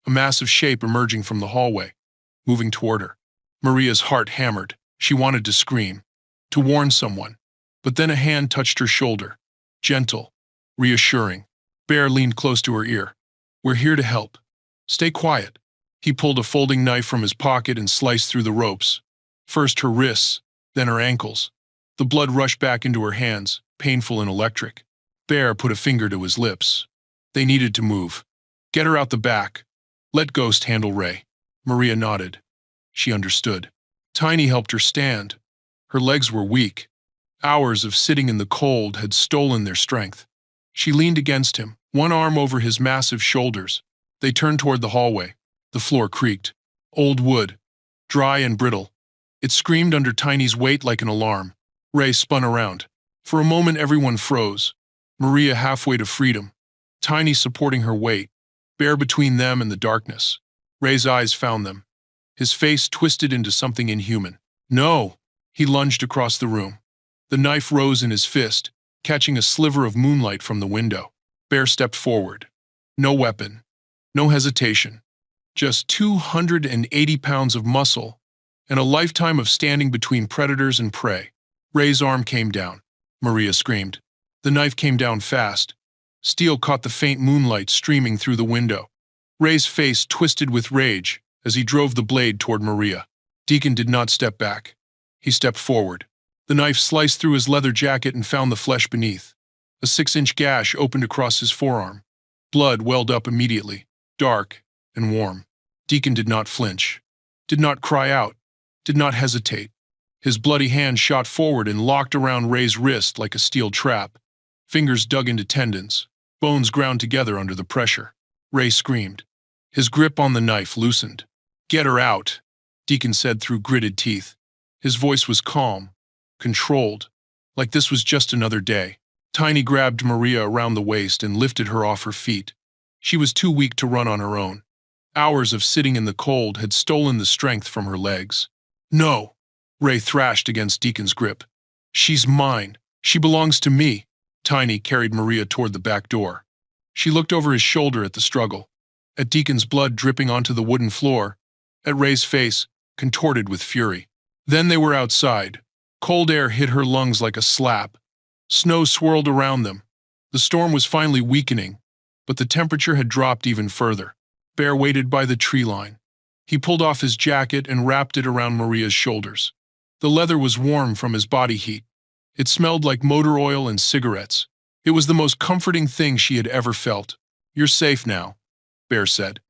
A massive shape emerging from the hallway, moving toward her. Maria's heart hammered. She wanted to scream, to warn someone. But then a hand touched her shoulder. Gentle, reassuring. Bear leaned close to her ear. We're here to help. Stay quiet. He pulled a folding knife from his pocket and sliced through the ropes. First her wrists, then her ankles. The blood rushed back into her hands, painful and electric. Bear put a finger to his lips. They needed to move. Get her out the back. Let Ghost handle Ray. Maria nodded. She understood. Tiny helped her stand. Her legs were weak. Hours of sitting in the cold had stolen their strength. She leaned against him, one arm over his massive shoulders. They turned toward the hallway. The floor creaked. Old wood, dry and brittle. It screamed under Tiny's weight like an alarm. Ray spun around. For a moment everyone froze. Maria halfway to freedom. Tiny supporting her weight, bare between them and the darkness. Ray's eyes found them. His face twisted into something inhuman. No! He lunged across the room. The knife rose in his fist, catching a sliver of moonlight from the window. Bear stepped forward. No weapon. No hesitation. Just 280 pounds of muscle and a lifetime of standing between predators and prey. Ray's arm came down. Maria screamed. The knife came down fast. Steel caught the faint moonlight streaming through the window. Ray's face twisted with rage as he drove the blade toward Maria. Deacon did not step back. He stepped forward. The knife sliced through his leather jacket and found the flesh beneath. A 6-inch gash opened across his forearm. Blood welled up immediately, dark and warm. Deacon did not flinch, did not cry out, did not hesitate. His bloody hand shot forward and locked around Ray's wrist like a steel trap. Fingers dug into tendons, bones ground together under the pressure. Ray screamed. His grip on the knife loosened. "Get her out," Deacon said through gritted teeth. His voice was calm, controlled, like this was just another day. Tiny grabbed Maria around the waist and lifted her off her feet. She was too weak to run on her own. Hours of sitting in the cold had stolen the strength from her legs. "No!" Ray thrashed against Deacon's grip. "She's mine. She belongs to me." Tiny carried Maria toward the back door. She looked over his shoulder at the struggle, at Deacon's blood dripping onto the wooden floor, at Ray's face, contorted with fury. Then they were outside. Cold air hit her lungs like a slap. Snow swirled around them. The storm was finally weakening, but the temperature had dropped even further. Bear waited by the tree line. He pulled off his jacket and wrapped it around Maria's shoulders. The leather was warm from his body heat. It smelled like motor oil and cigarettes. It was the most comforting thing she had ever felt. "You're safe now," Bear said.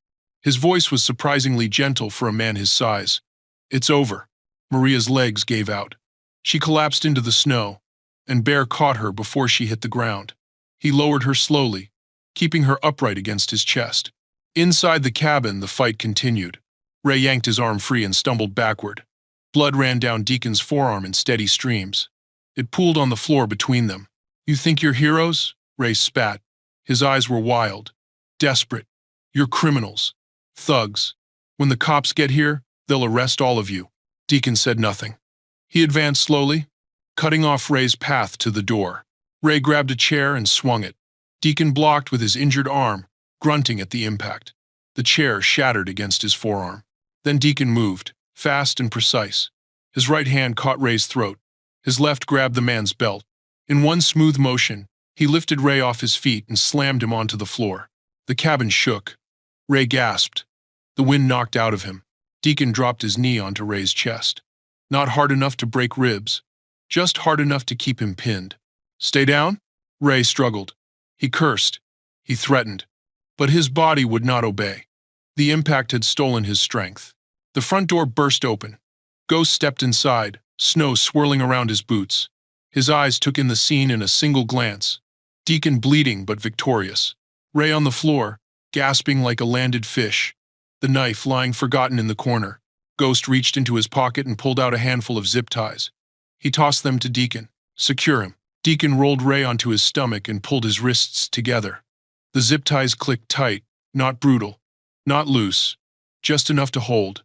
His voice was surprisingly gentle for a man his size. "It's over." Maria's legs gave out. She collapsed into the snow, and Bear caught her before she hit the ground. He lowered her slowly, keeping her upright against his chest. Inside the cabin, the fight continued. Ray yanked his arm free and stumbled backward. Blood ran down Deacon's forearm in steady streams. It pooled on the floor between them. "You think you're heroes?" Ray spat. His eyes were wild, desperate. "You're criminals. Thugs. When the cops get here, they'll arrest all of you." Deacon said nothing. He advanced slowly, cutting off Ray's path to the door. Ray grabbed a chair and swung it. Deacon blocked with his injured arm, grunting at the impact. The chair shattered against his forearm. Then Deacon moved, fast and precise. His right hand caught Ray's throat. His left grabbed the man's belt. In one smooth motion, he lifted Ray off his feet and slammed him onto the floor. The cabin shook. Ray gasped. The wind knocked out of him. Deacon dropped his knee onto Ray's chest. Not hard enough to break ribs, just hard enough to keep him pinned. "Stay down?" Ray struggled. He cursed. He threatened. But his body would not obey. The impact had stolen his strength. The front door burst open. Ghost stepped inside, snow swirling around his boots. His eyes took in the scene in a single glance. Deacon bleeding but victorious. Ray on the floor, gasping like a landed fish. The knife lying forgotten in the corner. Ghost reached into his pocket and pulled out a handful of zip ties. He tossed them to Deacon. "Secure him." Deacon rolled Ray onto his stomach and pulled his wrists together. The zip ties clicked tight, not brutal, not loose, just enough to hold.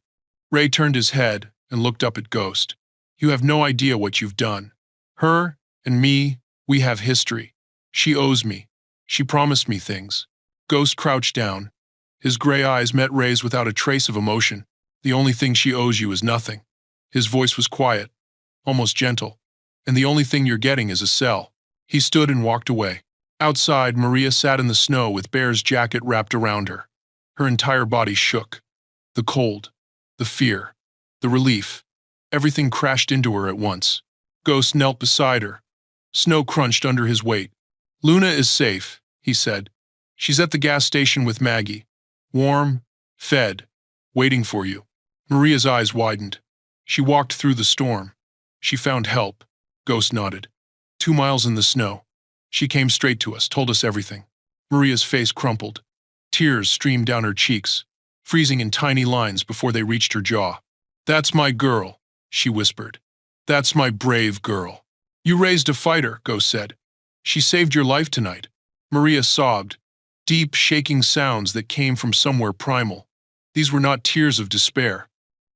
Ray turned his head and looked up at Ghost. "You have no idea what you've done. Her and me, we have history. She owes me. She promised me things." Ghost crouched down. His gray eyes met Ray's without a trace of emotion. "The only thing she owes you is nothing." His voice was quiet, almost gentle. "And the only thing you're getting is a cell." He stood and walked away. Outside, Maria sat in the snow with Bear's jacket wrapped around her. Her entire body shook. The cold, the fear, the relief, everything crashed into her at once. Ghost knelt beside her. Snow crunched under his weight. "Luna is safe," he said. "She's at the gas station with Maggie. Warm, fed, waiting for you." Maria's eyes widened. She walked through the storm. She found help. Ghost nodded. 2 miles in the snow. She came straight to us, told us everything. Maria's face crumpled. Tears streamed down her cheeks, freezing in tiny lines before they reached her jaw. That's my girl, she whispered. That's my brave girl. You raised a fighter, Ghost said. She saved your life tonight. Maria sobbed, deep, shaking sounds that came from somewhere primal. These were not tears of despair.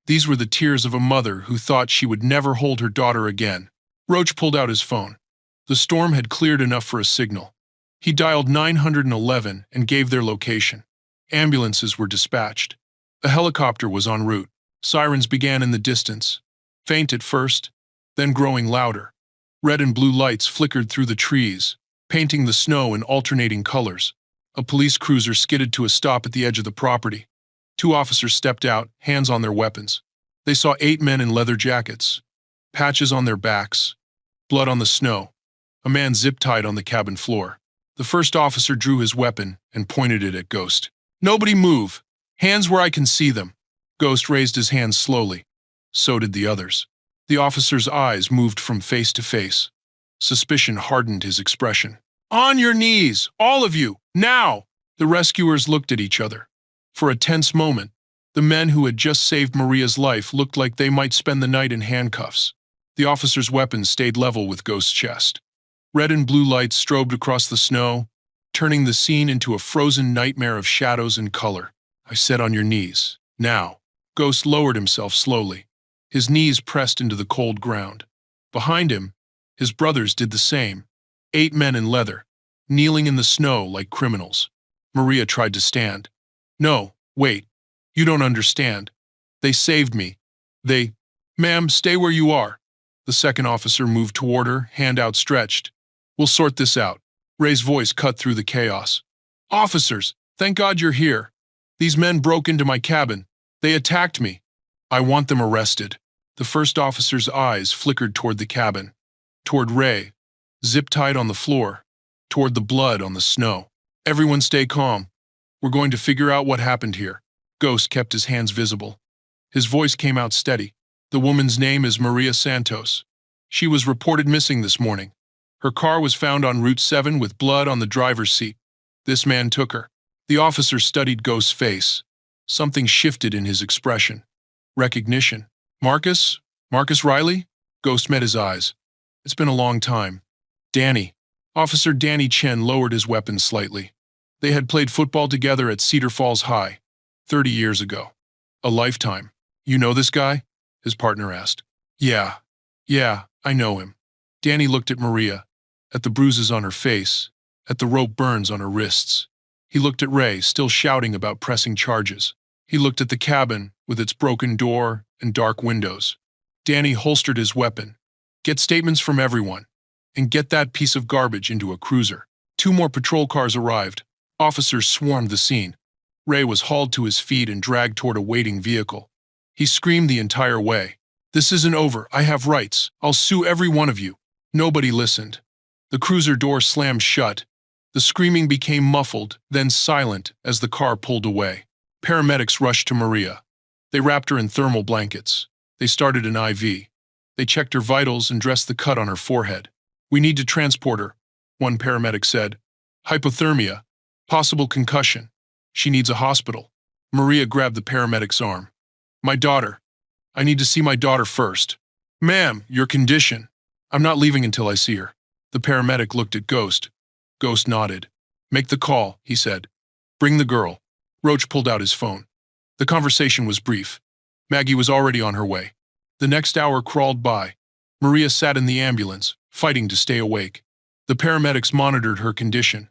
These were the tears of a mother who thought she would never hold her daughter again. Roach pulled out his phone. The storm had cleared enough for a signal. He dialed 911 and gave their location. Ambulances were dispatched. A helicopter was en route. Sirens began in the distance, faint at first, then growing louder. Red and blue lights flickered through the trees, painting the snow in alternating colors. A police cruiser skidded to a stop at the edge of the property. 2 officers stepped out, hands on their weapons. They saw 8 men in leather jackets, patches on their backs, blood on the snow. A man zip-tied on the cabin floor. The first officer drew his weapon and pointed it at Ghost. Nobody move. Hands where I can see them. Ghost raised his hands slowly. So did the others. The officer's eyes moved from face to face. Suspicion hardened his expression. On your knees, all of you, now! The rescuers looked at each other. For a tense moment, the men who had just saved Maria's life looked like they might spend the night in handcuffs. The officer's weapon stayed level with Ghost's chest. Red and blue lights strobed across the snow, turning the scene into a frozen nightmare of shadows and color. I said on your knees. Now. Ghost lowered himself slowly. His knees pressed into the cold ground. Behind him, his brothers did the same. 8 men in leather, kneeling in the snow like criminals. Maria tried to stand. No, wait. You don't understand. They saved me. Ma'am, stay where you are. The second officer moved toward her, hand outstretched. We'll sort this out. Ray's voice cut through the chaos. Officers, thank God you're here. These men broke into my cabin. They attacked me. I want them arrested. The first officer's eyes flickered toward the cabin, toward Ray, zip-tied on the floor, toward the blood on the snow. Everyone stay calm. We're going to figure out what happened here. Ghost kept his hands visible. His voice came out steady. The woman's name is Maria Santos. She was reported missing this morning. Her car was found on Route 7 with blood on the driver's seat. This man took her. The officer studied Ghost's face. Something shifted in his expression. Recognition. Marcus? Marcus Riley? Ghost met his eyes. It's been a long time. Danny. Officer Danny Chen lowered his weapon slightly. They had played football together at Cedar Falls High, 30 years ago. A lifetime. You know this guy? His partner asked. Yeah, I know him. Danny looked at Maria, at the bruises on her face, at the rope burns on her wrists. He looked at Ray, still shouting about pressing charges. He looked at the cabin, with its broken door and dark windows. Danny holstered his weapon. Get statements from everyone, and get that piece of garbage into a cruiser. 2 more patrol cars arrived. Officers swarmed the scene. Ray was hauled to his feet and dragged toward a waiting vehicle. He screamed the entire way. This isn't over. I have rights. I'll sue every one of you. Nobody listened. The cruiser door slammed shut. The screaming became muffled, then silent as the car pulled away. Paramedics rushed to Maria. They wrapped her in thermal blankets. They started an IV. They checked her vitals and dressed the cut on her forehead. We need to transport her, one paramedic said. Hypothermia. Possible concussion. She needs a hospital. Maria grabbed the paramedic's arm. My daughter. I need to see my daughter first. Ma'am, your condition. I'm not leaving until I see her. The paramedic looked at Ghost. Ghost nodded. Make the call, he said. Bring the girl. Roach pulled out his phone. The conversation was brief. Maggie was already on her way. The next hour crawled by. Maria sat in the ambulance, fighting to stay awake. The paramedics monitored her condition.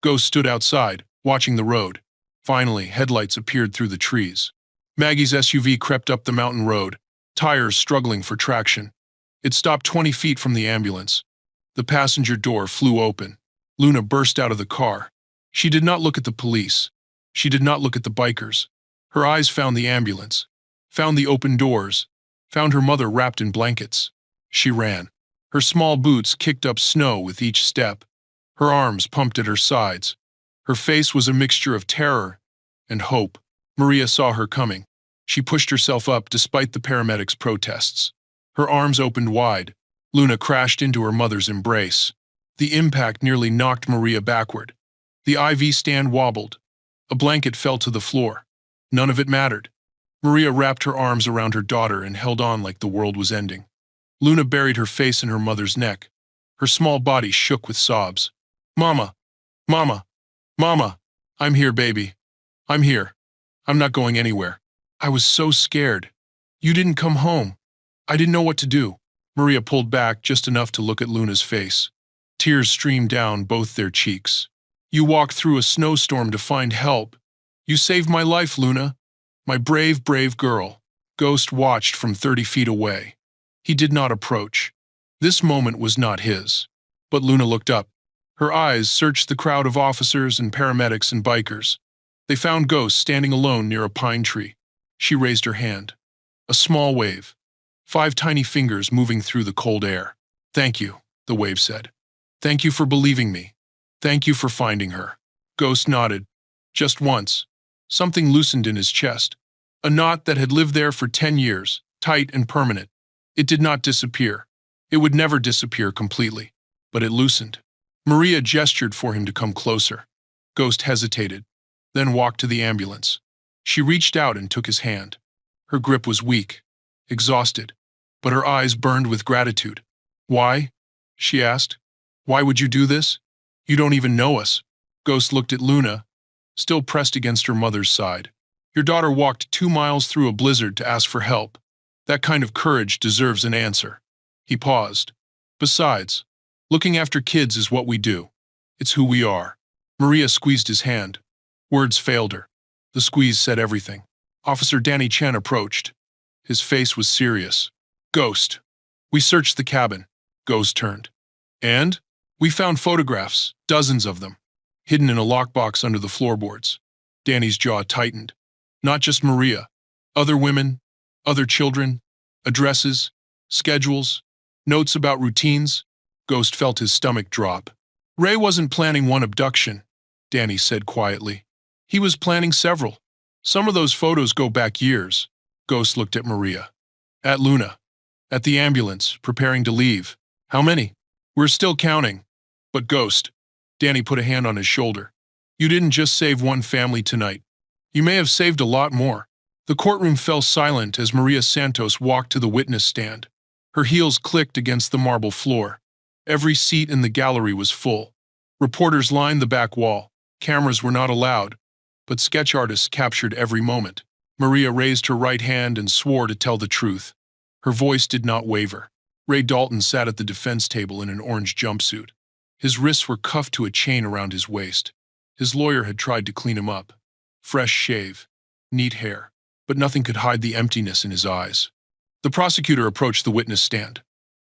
Ghost stood outside, watching the road. Finally, headlights appeared through the trees. Maggie's SUV crept up the mountain road, tires struggling for traction. It stopped 20 feet from the ambulance. The passenger door flew open. Luna burst out of the car. She did not look at the police. She did not look at the bikers. Her eyes found the ambulance, found the open doors, found her mother wrapped in blankets. She ran. Her small boots kicked up snow with each step. Her arms pumped at her sides. Her face was a mixture of terror and hope. Maria saw her coming. She pushed herself up despite the paramedics' protests. Her arms opened wide. Luna crashed into her mother's embrace. The impact nearly knocked Maria backward. The IV stand wobbled. A blanket fell to the floor. None of it mattered. Maria wrapped her arms around her daughter and held on like the world was ending. Luna buried her face in her mother's neck. Her small body shook with sobs. Mama! Mama! Mama! I'm here, baby. I'm here. I'm not going anywhere. I was so scared. You didn't come home. I didn't know what to do. Maria pulled back just enough to look at Luna's face. Tears streamed down both their cheeks. You walked through a snowstorm to find help. You saved my life, Luna. My brave, brave girl. Ghost watched from 30 feet away. He did not approach. This moment was not his. But Luna looked up. Her eyes searched the crowd of officers and paramedics and bikers. They found Ghost standing alone near a pine tree. She raised her hand. A small wave. 5 tiny fingers moving through the cold air. Thank you, the wave said. Thank you for believing me. Thank you for finding her. Ghost nodded. Just once. Something loosened in his chest. A knot that had lived there for 10 years, tight and permanent. It did not disappear. It would never disappear completely. But it loosened. Maria gestured for him to come closer. Ghost hesitated, then walked to the ambulance. She reached out and took his hand. Her grip was weak, exhausted, but her eyes burned with gratitude. Why? She asked. Why would you do this? You don't even know us. Ghost looked at Luna, still pressed against her mother's side. Your daughter walked 2 miles through a blizzard to ask for help. That kind of courage deserves an answer. He paused. Besides, looking after kids is what we do. It's who we are. Maria squeezed his hand. Words failed her. The squeeze said everything. Officer Danny Chen approached. His face was serious. Ghost. We searched the cabin. Ghost turned. And? We found photographs, dozens of them, hidden in a lockbox under the floorboards. Danny's jaw tightened. Not just Maria. Other women, other children, addresses, schedules, notes about routines. Ghost felt his stomach drop. Ray wasn't planning one abduction, Danny said quietly. He was planning several. Some of those photos go back years. Ghost looked at Maria. At Luna. At the ambulance, preparing to leave. How many? We're still counting. But Ghost. Danny put a hand on his shoulder. You didn't just save one family tonight. You may have saved a lot more. The courtroom fell silent as Maria Santos walked to the witness stand. Her heels clicked against the marble floor. Every seat in the gallery was full. Reporters lined the back wall. Cameras were not allowed, but sketch artists captured every moment. Maria raised her right hand and swore to tell the truth. Her voice did not waver. Ray Dalton sat at the defense table in an orange jumpsuit. His wrists were cuffed to a chain around his waist. His lawyer had tried to clean him up. Fresh shave, neat hair, but nothing could hide the emptiness in his eyes. The prosecutor approached the witness stand.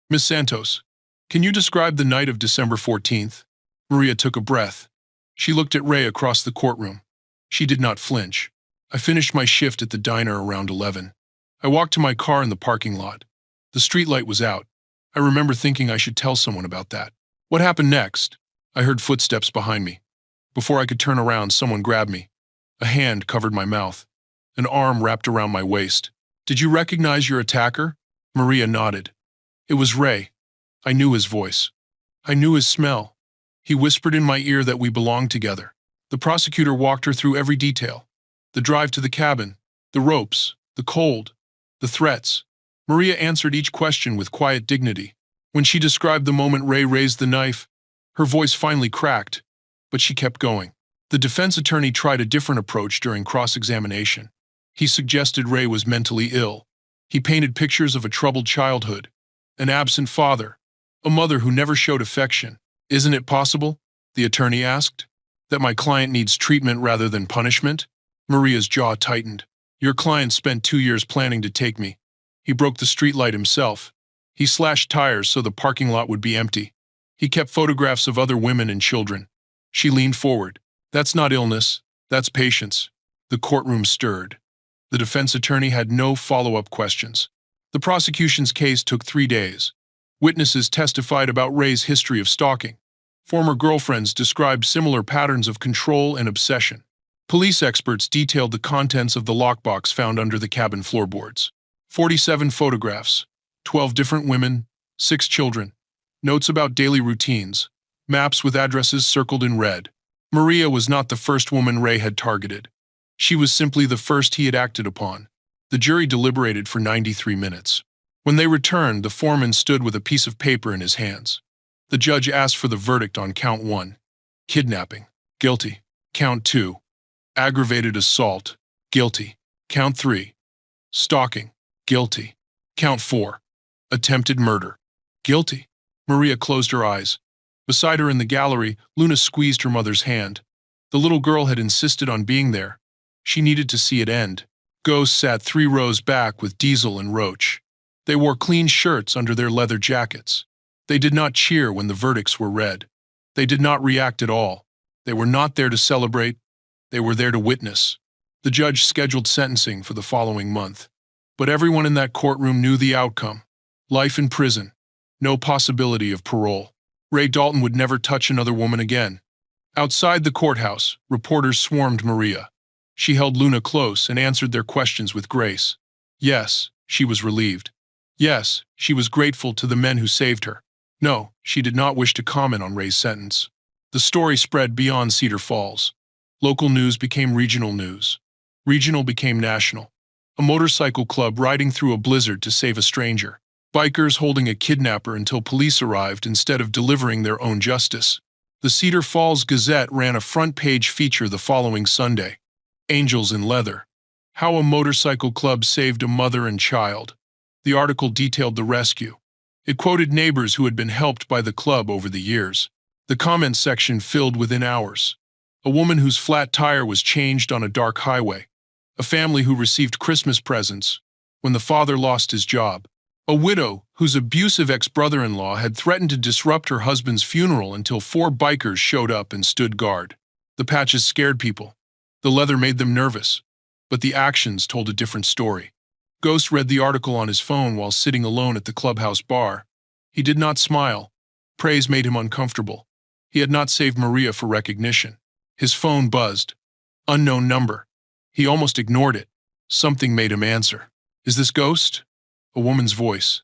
Miss Santos, can you describe the night of December 14th? Maria took a breath. She looked at Ray across the courtroom. She did not flinch. I finished my shift at the diner around 11. I walked to my car in the parking lot. The streetlight was out. I remember thinking I should tell someone about that. What happened next? I heard footsteps behind me. Before I could turn around, someone grabbed me. A hand covered my mouth. An arm wrapped around my waist. Did you recognize your attacker? Maria nodded. It was Ray. I knew his voice. I knew his smell. He whispered in my ear that we belonged together. The prosecutor walked her through every detail. The drive to the cabin, the ropes, the cold, the threats. Maria answered each question with quiet dignity. When she described the moment Ray raised the knife, her voice finally cracked, but she kept going. The defense attorney tried a different approach during cross-examination. He suggested Ray was mentally ill. He painted pictures of a troubled childhood, an absent father, a mother who never showed affection. Isn't it possible, the attorney asked, that my client needs treatment rather than punishment? Maria's jaw tightened. Your client spent 2 years planning to take me. He broke the streetlight himself. He slashed tires so the parking lot would be empty. He kept photographs of other women and children. She leaned forward. That's not illness, that's patience. The courtroom stirred. The defense attorney had no follow-up questions. The prosecution's case took 3 days. Witnesses testified about Ray's history of stalking. Former girlfriends described similar patterns of control and obsession. Police experts detailed the contents of the lockbox found under the cabin floorboards. 47 photographs, 12 different women, 6 children. Notes about daily routines. Maps with addresses circled in red. Maria was not the first woman Ray had targeted. She was simply the first he had acted upon. The jury deliberated for 93 minutes. When they returned, the foreman stood with a piece of paper in his hands. The judge asked for the verdict on count 1. Kidnapping. Guilty. Count 2. Aggravated assault. Guilty. Count 3. Stalking. Guilty. Count 4. Attempted murder. Guilty. Maria closed her eyes. Beside her in the gallery, Luna squeezed her mother's hand. The little girl had insisted on being there. She needed to see it end. Ghost sat 3 rows back with Diesel and Roach. They wore clean shirts under their leather jackets. They did not cheer when the verdicts were read. They did not react at all. They were not there to celebrate. They were there to witness. The judge scheduled sentencing for the following month. But everyone in that courtroom knew the outcome. Life in prison. No possibility of parole. Ray Dalton would never touch another woman again. Outside the courthouse, reporters swarmed Maria. She held Luna close and answered their questions with grace. Yes, she was relieved. Yes, she was grateful to the men who saved her. No, she did not wish to comment on Ray's sentence. The story spread beyond Cedar Falls. Local news became regional news. Regional became national. A motorcycle club riding through a blizzard to save a stranger. Bikers holding a kidnapper until police arrived instead of delivering their own justice. The Cedar Falls Gazette ran a front-page feature the following Sunday. Angels in Leather. How a motorcycle club saved a mother and child. The article detailed the rescue. It quoted neighbors who had been helped by the club over the years. The comment section filled within hours. A woman whose flat tire was changed on a dark highway. A family who received Christmas presents when the father lost his job. A widow whose abusive ex-brother-in-law had threatened to disrupt her husband's funeral until 4 bikers showed up and stood guard. The patches scared people. The leather made them nervous. But the actions told a different story. Ghost read the article on his phone while sitting alone at the clubhouse bar. He did not smile. Praise made him uncomfortable. He had not saved Maria for recognition. His phone buzzed. Unknown number. He almost ignored it. Something made him answer. Is this Ghost? A woman's voice.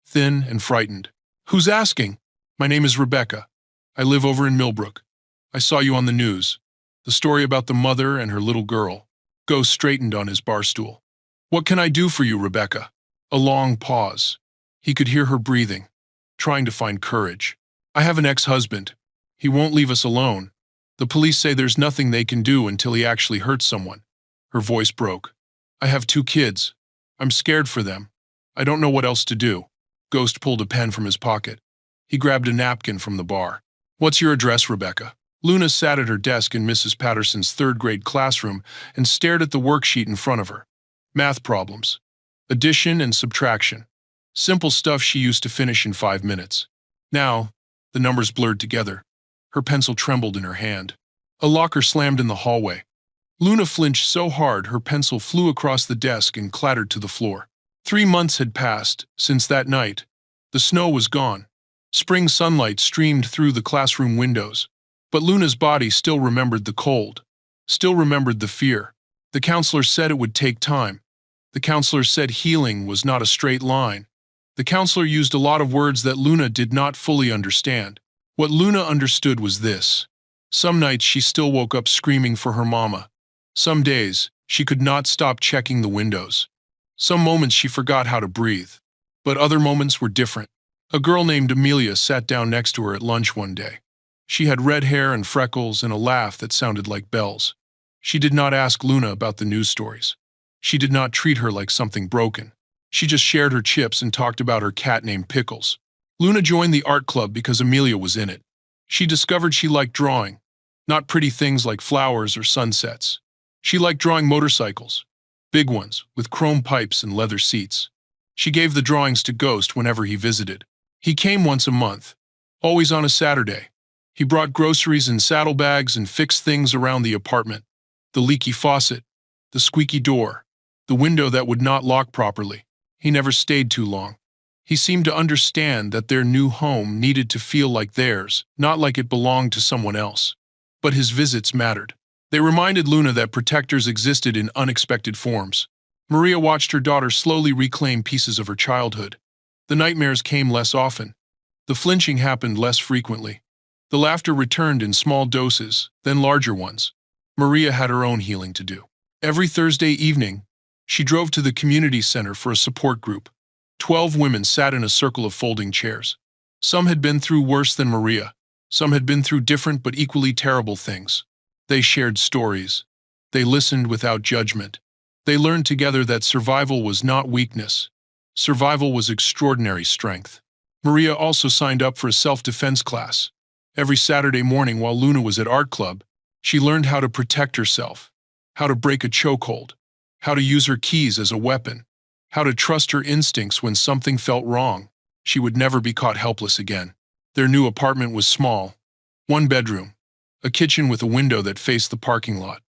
Thin and frightened. Who's asking? My name is Rebecca. I live over in Millbrook. I saw you on the news. The story about the mother and her little girl. Ghost straightened on his bar stool. What can I do for you, Rebecca? A long pause. He could hear her breathing, trying to find courage. I have an ex-husband. He won't leave us alone. The police say there's nothing they can do until he actually hurts someone. Her voice broke. I have 2 kids. I'm scared for them. I don't know what else to do. Ghost pulled a pen from his pocket. He grabbed a napkin from the bar. What's your address, Rebecca? Luna sat at her desk in Mrs. Patterson's 3rd-grade classroom and stared at the worksheet in front of her. Math problems. Addition and subtraction. Simple stuff she used to finish in 5 minutes. Now, the numbers blurred together. Her pencil trembled in her hand. A locker slammed in the hallway. Luna flinched so hard her pencil flew across the desk and clattered to the floor. 3 months had passed since that night. The snow was gone. Spring sunlight streamed through the classroom windows. But Luna's body still remembered the cold, still remembered the fear. The counselor said it would take time. The counselor said healing was not a straight line. The counselor used a lot of words that Luna did not fully understand. What Luna understood was this. Some nights she still woke up screaming for her mama. Some days, she could not stop checking the windows. Some moments she forgot how to breathe. But other moments were different. A girl named Amelia sat down next to her at lunch one day. She had red hair and freckles and a laugh that sounded like bells. She did not ask Luna about the news stories. She did not treat her like something broken. She just shared her chips and talked about her cat named Pickles. Luna joined the art club because Amelia was in it. She discovered she liked drawing, not pretty things like flowers or sunsets. She liked drawing motorcycles, big ones, with chrome pipes and leather seats. She gave the drawings to Ghost whenever he visited. He came once a month, always on a Saturday. He brought groceries in saddlebags and fixed things around the apartment. The leaky faucet, the squeaky door, the window that would not lock properly. He never stayed too long. He seemed to understand that their new home needed to feel like theirs, not like it belonged to someone else. But his visits mattered. They reminded Luna that protectors existed in unexpected forms. Maria watched her daughter slowly reclaim pieces of her childhood. The nightmares came less often. The flinching happened less frequently. The laughter returned in small doses, then larger ones. Maria had her own healing to do. Every Thursday evening, she drove to the community center for a support group. 12 women sat in a circle of folding chairs. Some had been through worse than Maria. Some had been through different but equally terrible things. They shared stories. They listened without judgment. They learned together that survival was not weakness. Survival was extraordinary strength. Maria also signed up for a self-defense class. Every Saturday morning while Luna was at art club, she learned how to protect herself, how to break a chokehold, how to use her keys as a weapon, how to trust her instincts when something felt wrong. She would never be caught helpless again. Their new apartment was small. 1 bedroom, a kitchen with a window that faced the parking lot,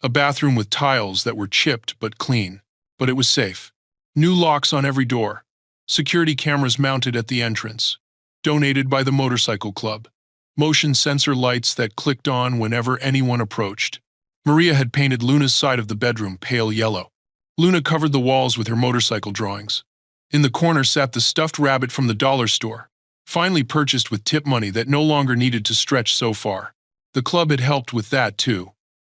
a bathroom with tiles that were chipped but clean. But it was safe. New locks on every door, security cameras mounted at the entrance, donated by the motorcycle club, motion sensor lights that clicked on whenever anyone approached. Maria had painted Luna's side of the bedroom pale yellow. Luna covered the walls with her motorcycle drawings. In the corner sat the stuffed rabbit from the dollar store, finally purchased with tip money that no longer needed to stretch so far. The club had helped with that too.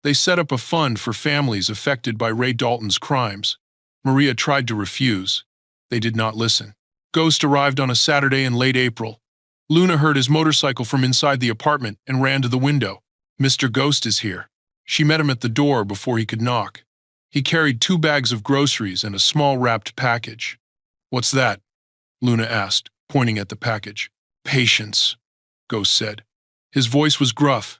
They set up a fund for families affected by Ray Dalton's crimes. Maria tried to refuse. They did not listen. Ghost arrived on a Saturday in late April. Luna heard his motorcycle from inside the apartment and ran to the window. "Mr. Ghost is here." She met him at the door before he could knock. He carried 2 bags of groceries and a small wrapped package. "What's that?" Luna asked, pointing at the package. "Patience," Ghost said. His voice was gruff,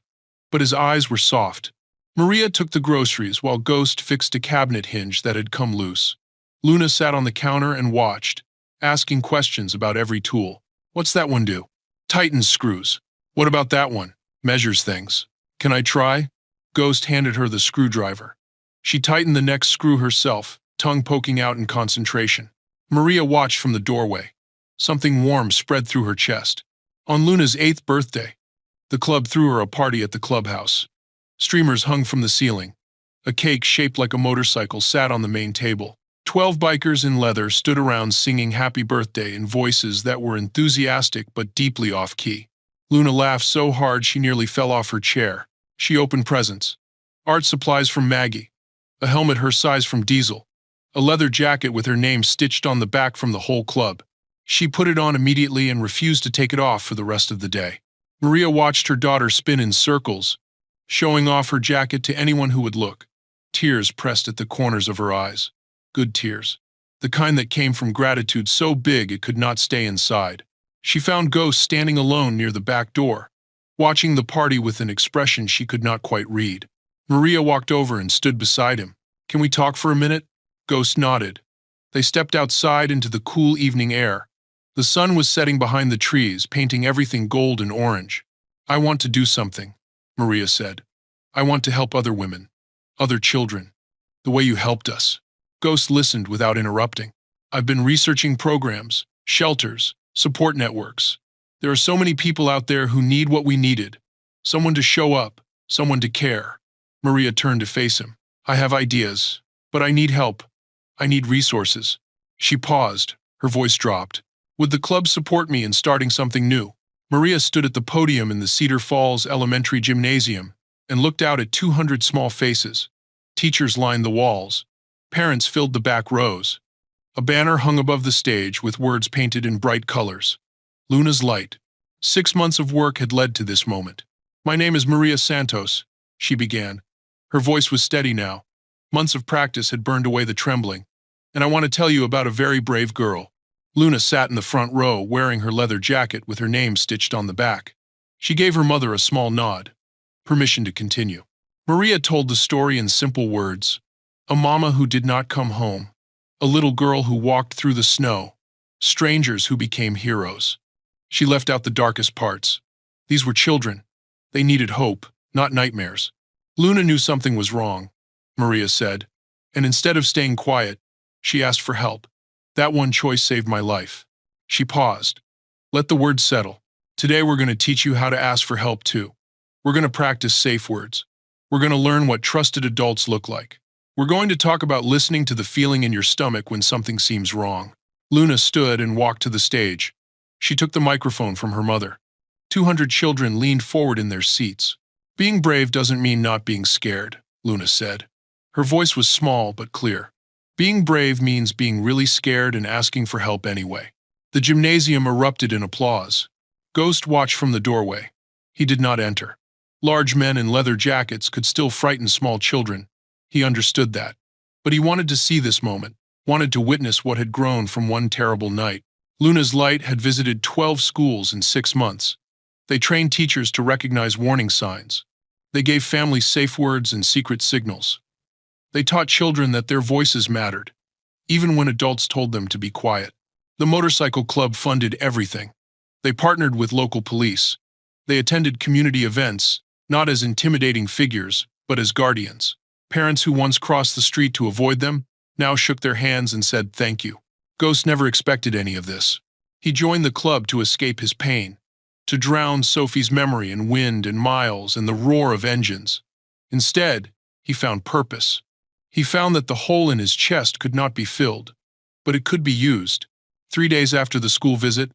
but his eyes were soft. Maria took the groceries while Ghost fixed a cabinet hinge that had come loose. Luna sat on the counter and watched, asking questions about every tool. "What's that one do?" "Tightens screws." "What about that one?" "Measures things." "Can I try?" Ghost handed her the screwdriver. She tightened the next screw herself, tongue poking out in concentration. Maria watched from the doorway. Something warm spread through her chest. On Luna's 8th birthday, the club threw her a party at the clubhouse. Streamers hung from the ceiling. A cake shaped like a motorcycle sat on the main table. 12 bikers in leather stood around singing happy birthday in voices that were enthusiastic but deeply off-key. Luna laughed so hard she nearly fell off her chair. She opened presents. Art supplies from Maggie. A helmet her size from Diesel. A leather jacket with her name stitched on the back from the whole club. She put it on immediately and refused to take it off for the rest of the day. Maria watched her daughter spin in circles, showing off her jacket to anyone who would look. Tears pressed at the corners of her eyes. Good tears. The kind that came from gratitude so big it could not stay inside. She found Ghost standing alone near the back door, watching the party with an expression she could not quite read. Maria walked over and stood beside him. "Can we talk for a minute?" Ghost nodded. They stepped outside into the cool evening air. The sun was setting behind the trees, painting everything gold and orange. "I want to do something," Maria said. "I want to help other women, other children, the way you helped us." Ghost listened without interrupting. "I've been researching programs, shelters, support networks. There are so many people out there who need what we needed. Someone to show up, someone to care." Maria turned to face him. "I have ideas, but I need help. I need resources." She paused, her voice dropped. "Would the club support me in starting something new?" Maria stood at the podium in the Cedar Falls Elementary Gymnasium and looked out at 200 small faces. Teachers lined the walls. Parents filled the back rows. A banner hung above the stage with words painted in bright colors. Luna's light. 6 months of work had led to this moment. "My name is Maria Santos," she began. Her voice was steady now. Months of practice had burned away the trembling. "And I want to tell you about a very brave girl." Luna sat in the front row wearing her leather jacket with her name stitched on the back. She gave her mother a small nod. Permission to continue. Maria told the story in simple words. A mama who did not come home. A little girl who walked through the snow. Strangers who became heroes. She left out the darkest parts. These were children. They needed hope, not nightmares. Luna knew something was wrong, Maria said, and instead of staying quiet, she asked for help. That one choice saved my life. She paused. Let the words settle. Today we're going to teach you how to ask for help too. We're going to practice safe words. We're going to learn what trusted adults look like. We're going to talk about listening to the feeling in your stomach when something seems wrong. Luna stood and walked to the stage. She took the microphone from her mother. 200 children leaned forward in their seats. Being brave doesn't mean not being scared, Luna said. Her voice was small but clear. Being brave means being really scared and asking for help anyway. The gymnasium erupted in applause. Ghost watched from the doorway. He did not enter. Large men in leather jackets could still frighten small children. He understood that. But he wanted to see this moment, wanted to witness what had grown from one terrible night. Luna's light had visited 12 schools in 6 months. They trained teachers to recognize warning signs. They gave families safe words and secret signals. They taught children that their voices mattered, even when adults told them to be quiet. The motorcycle club funded everything. They partnered with local police. They attended community events, not as intimidating figures, but as guardians. Parents who once crossed the street to avoid them now shook their hands and said thank you. Ghost never expected any of this. He joined the club to escape his pain, to drown Sophie's memory in wind and miles and the roar of engines. Instead, he found purpose. He found that the hole in his chest could not be filled, but it could be used. 3 days after the school visit,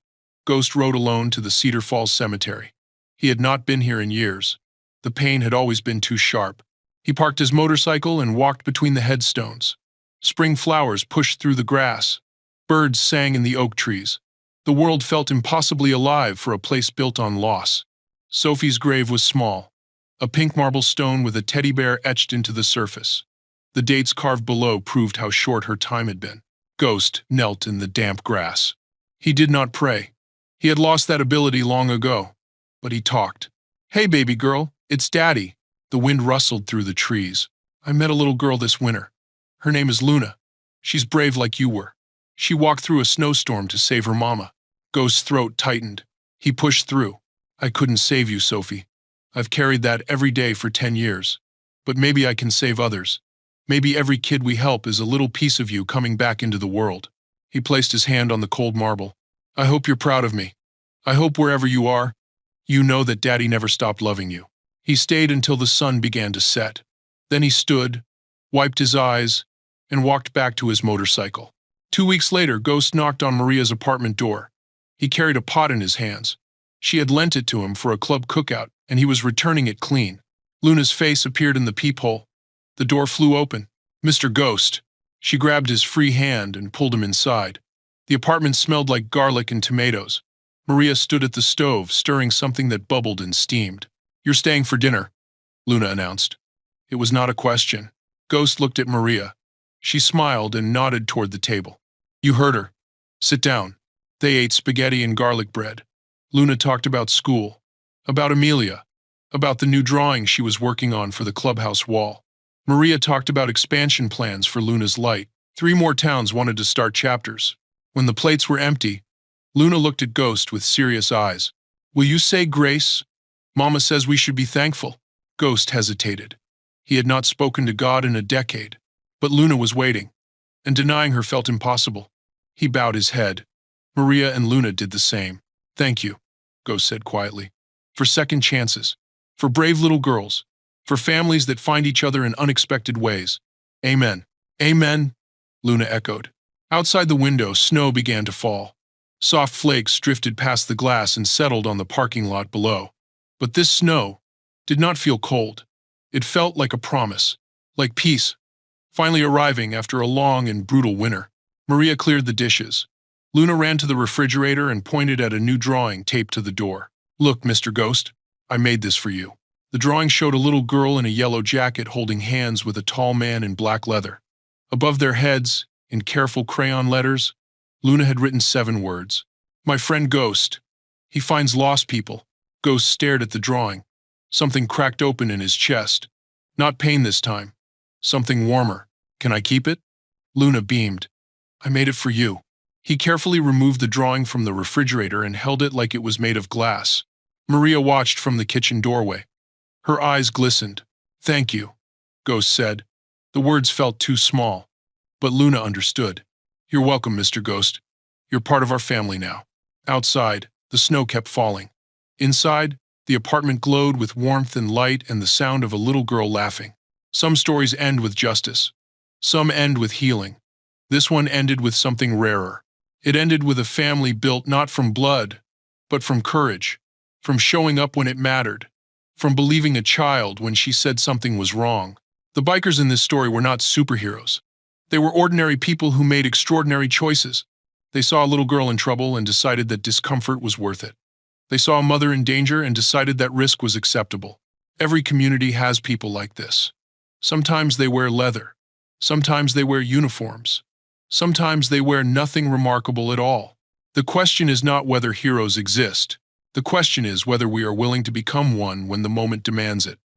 Ghost rode alone to the Cedar Falls Cemetery. He had not been here in years. The pain had always been too sharp. He parked his motorcycle and walked between the headstones. Spring flowers pushed through the grass. Birds sang in the oak trees. The world felt impossibly alive for a place built on loss. Sophie's grave was small, a pink marble stone with a teddy bear etched into the surface. The dates carved below proved how short her time had been. Ghost knelt in the damp grass. He did not pray. He had lost that ability long ago. But he talked. "Hey, baby girl, it's Daddy." The wind rustled through the trees. "I met a little girl this winter. Her name is Luna. She's brave like you were. She walked through a snowstorm to save her mama." Ghost's throat tightened. He pushed through. "I couldn't save you, Sophie. I've carried that every day for 10 years. But maybe I can save others. Maybe every kid we help is a little piece of you coming back into the world." He placed his hand on the cold marble. "I hope you're proud of me. I hope wherever you are, you know that Daddy never stopped loving you." He stayed until the sun began to set. Then he stood, wiped his eyes, and walked back to his motorcycle. 2 weeks later, Ghost knocked on Maria's apartment door. He carried a pot in his hands. She had lent it to him for a club cookout, and he was returning it clean. Luna's face appeared in the peephole. The door flew open. "Mr. Ghost." She grabbed his free hand and pulled him inside. The apartment smelled like garlic and tomatoes. Maria stood at the stove, stirring something that bubbled and steamed. "You're staying for dinner," Luna announced. It was not a question. Ghost looked at Maria. She smiled and nodded toward the table. "You heard her. Sit down." They ate spaghetti and garlic bread. Luna talked about school, about Amelia, about the new drawing she was working on for the clubhouse wall. Maria talked about expansion plans for Luna's light. 3 more towns wanted to start chapters. When the plates were empty, Luna looked at Ghost with serious eyes. "Will you say grace? Mama says we should be thankful." Ghost hesitated. He had not spoken to God in a decade, but Luna was waiting, and denying her felt impossible. He bowed his head. Maria and Luna did the same. "Thank you," Ghost said quietly, "for second chances, for brave little girls, for families that find each other in unexpected ways. Amen." "Amen," Luna echoed. Outside the window, snow began to fall. Soft flakes drifted past the glass and settled on the parking lot below. But this snow did not feel cold. It felt like a promise, like peace, finally arriving after a long and brutal winter. Maria cleared the dishes. Luna ran to the refrigerator and pointed at a new drawing taped to the door. "Look, Mr. Ghost, I made this for you." The drawing showed a little girl in a yellow jacket holding hands with a tall man in black leather. Above their heads, in careful crayon letters, Luna had written 7 words. "My friend Ghost. He finds lost people." Ghost stared at the drawing. Something cracked open in his chest. Not pain this time. Something warmer. "Can I keep it?" Luna beamed. "I made it for you." He carefully removed the drawing from the refrigerator and held it like it was made of glass. Maria watched from the kitchen doorway. Her eyes glistened. "Thank you," Ghost said. The words felt too small, but Luna understood. "You're welcome, Mr. Ghost. You're part of our family now." Outside, the snow kept falling. Inside, the apartment glowed with warmth and light and the sound of a little girl laughing. Some stories end with justice. Some end with healing. This one ended with something rarer. It ended with a family built not from blood, but from courage, from showing up when it mattered, from believing a child when she said something was wrong. The bikers in this story were not superheroes. They were ordinary people who made extraordinary choices. They saw a little girl in trouble and decided that discomfort was worth it. They saw a mother in danger and decided that risk was acceptable. Every community has people like this. Sometimes they wear leather. Sometimes they wear uniforms. Sometimes they wear nothing remarkable at all. The question is not whether heroes exist. The question is whether we are willing to become one when the moment demands it.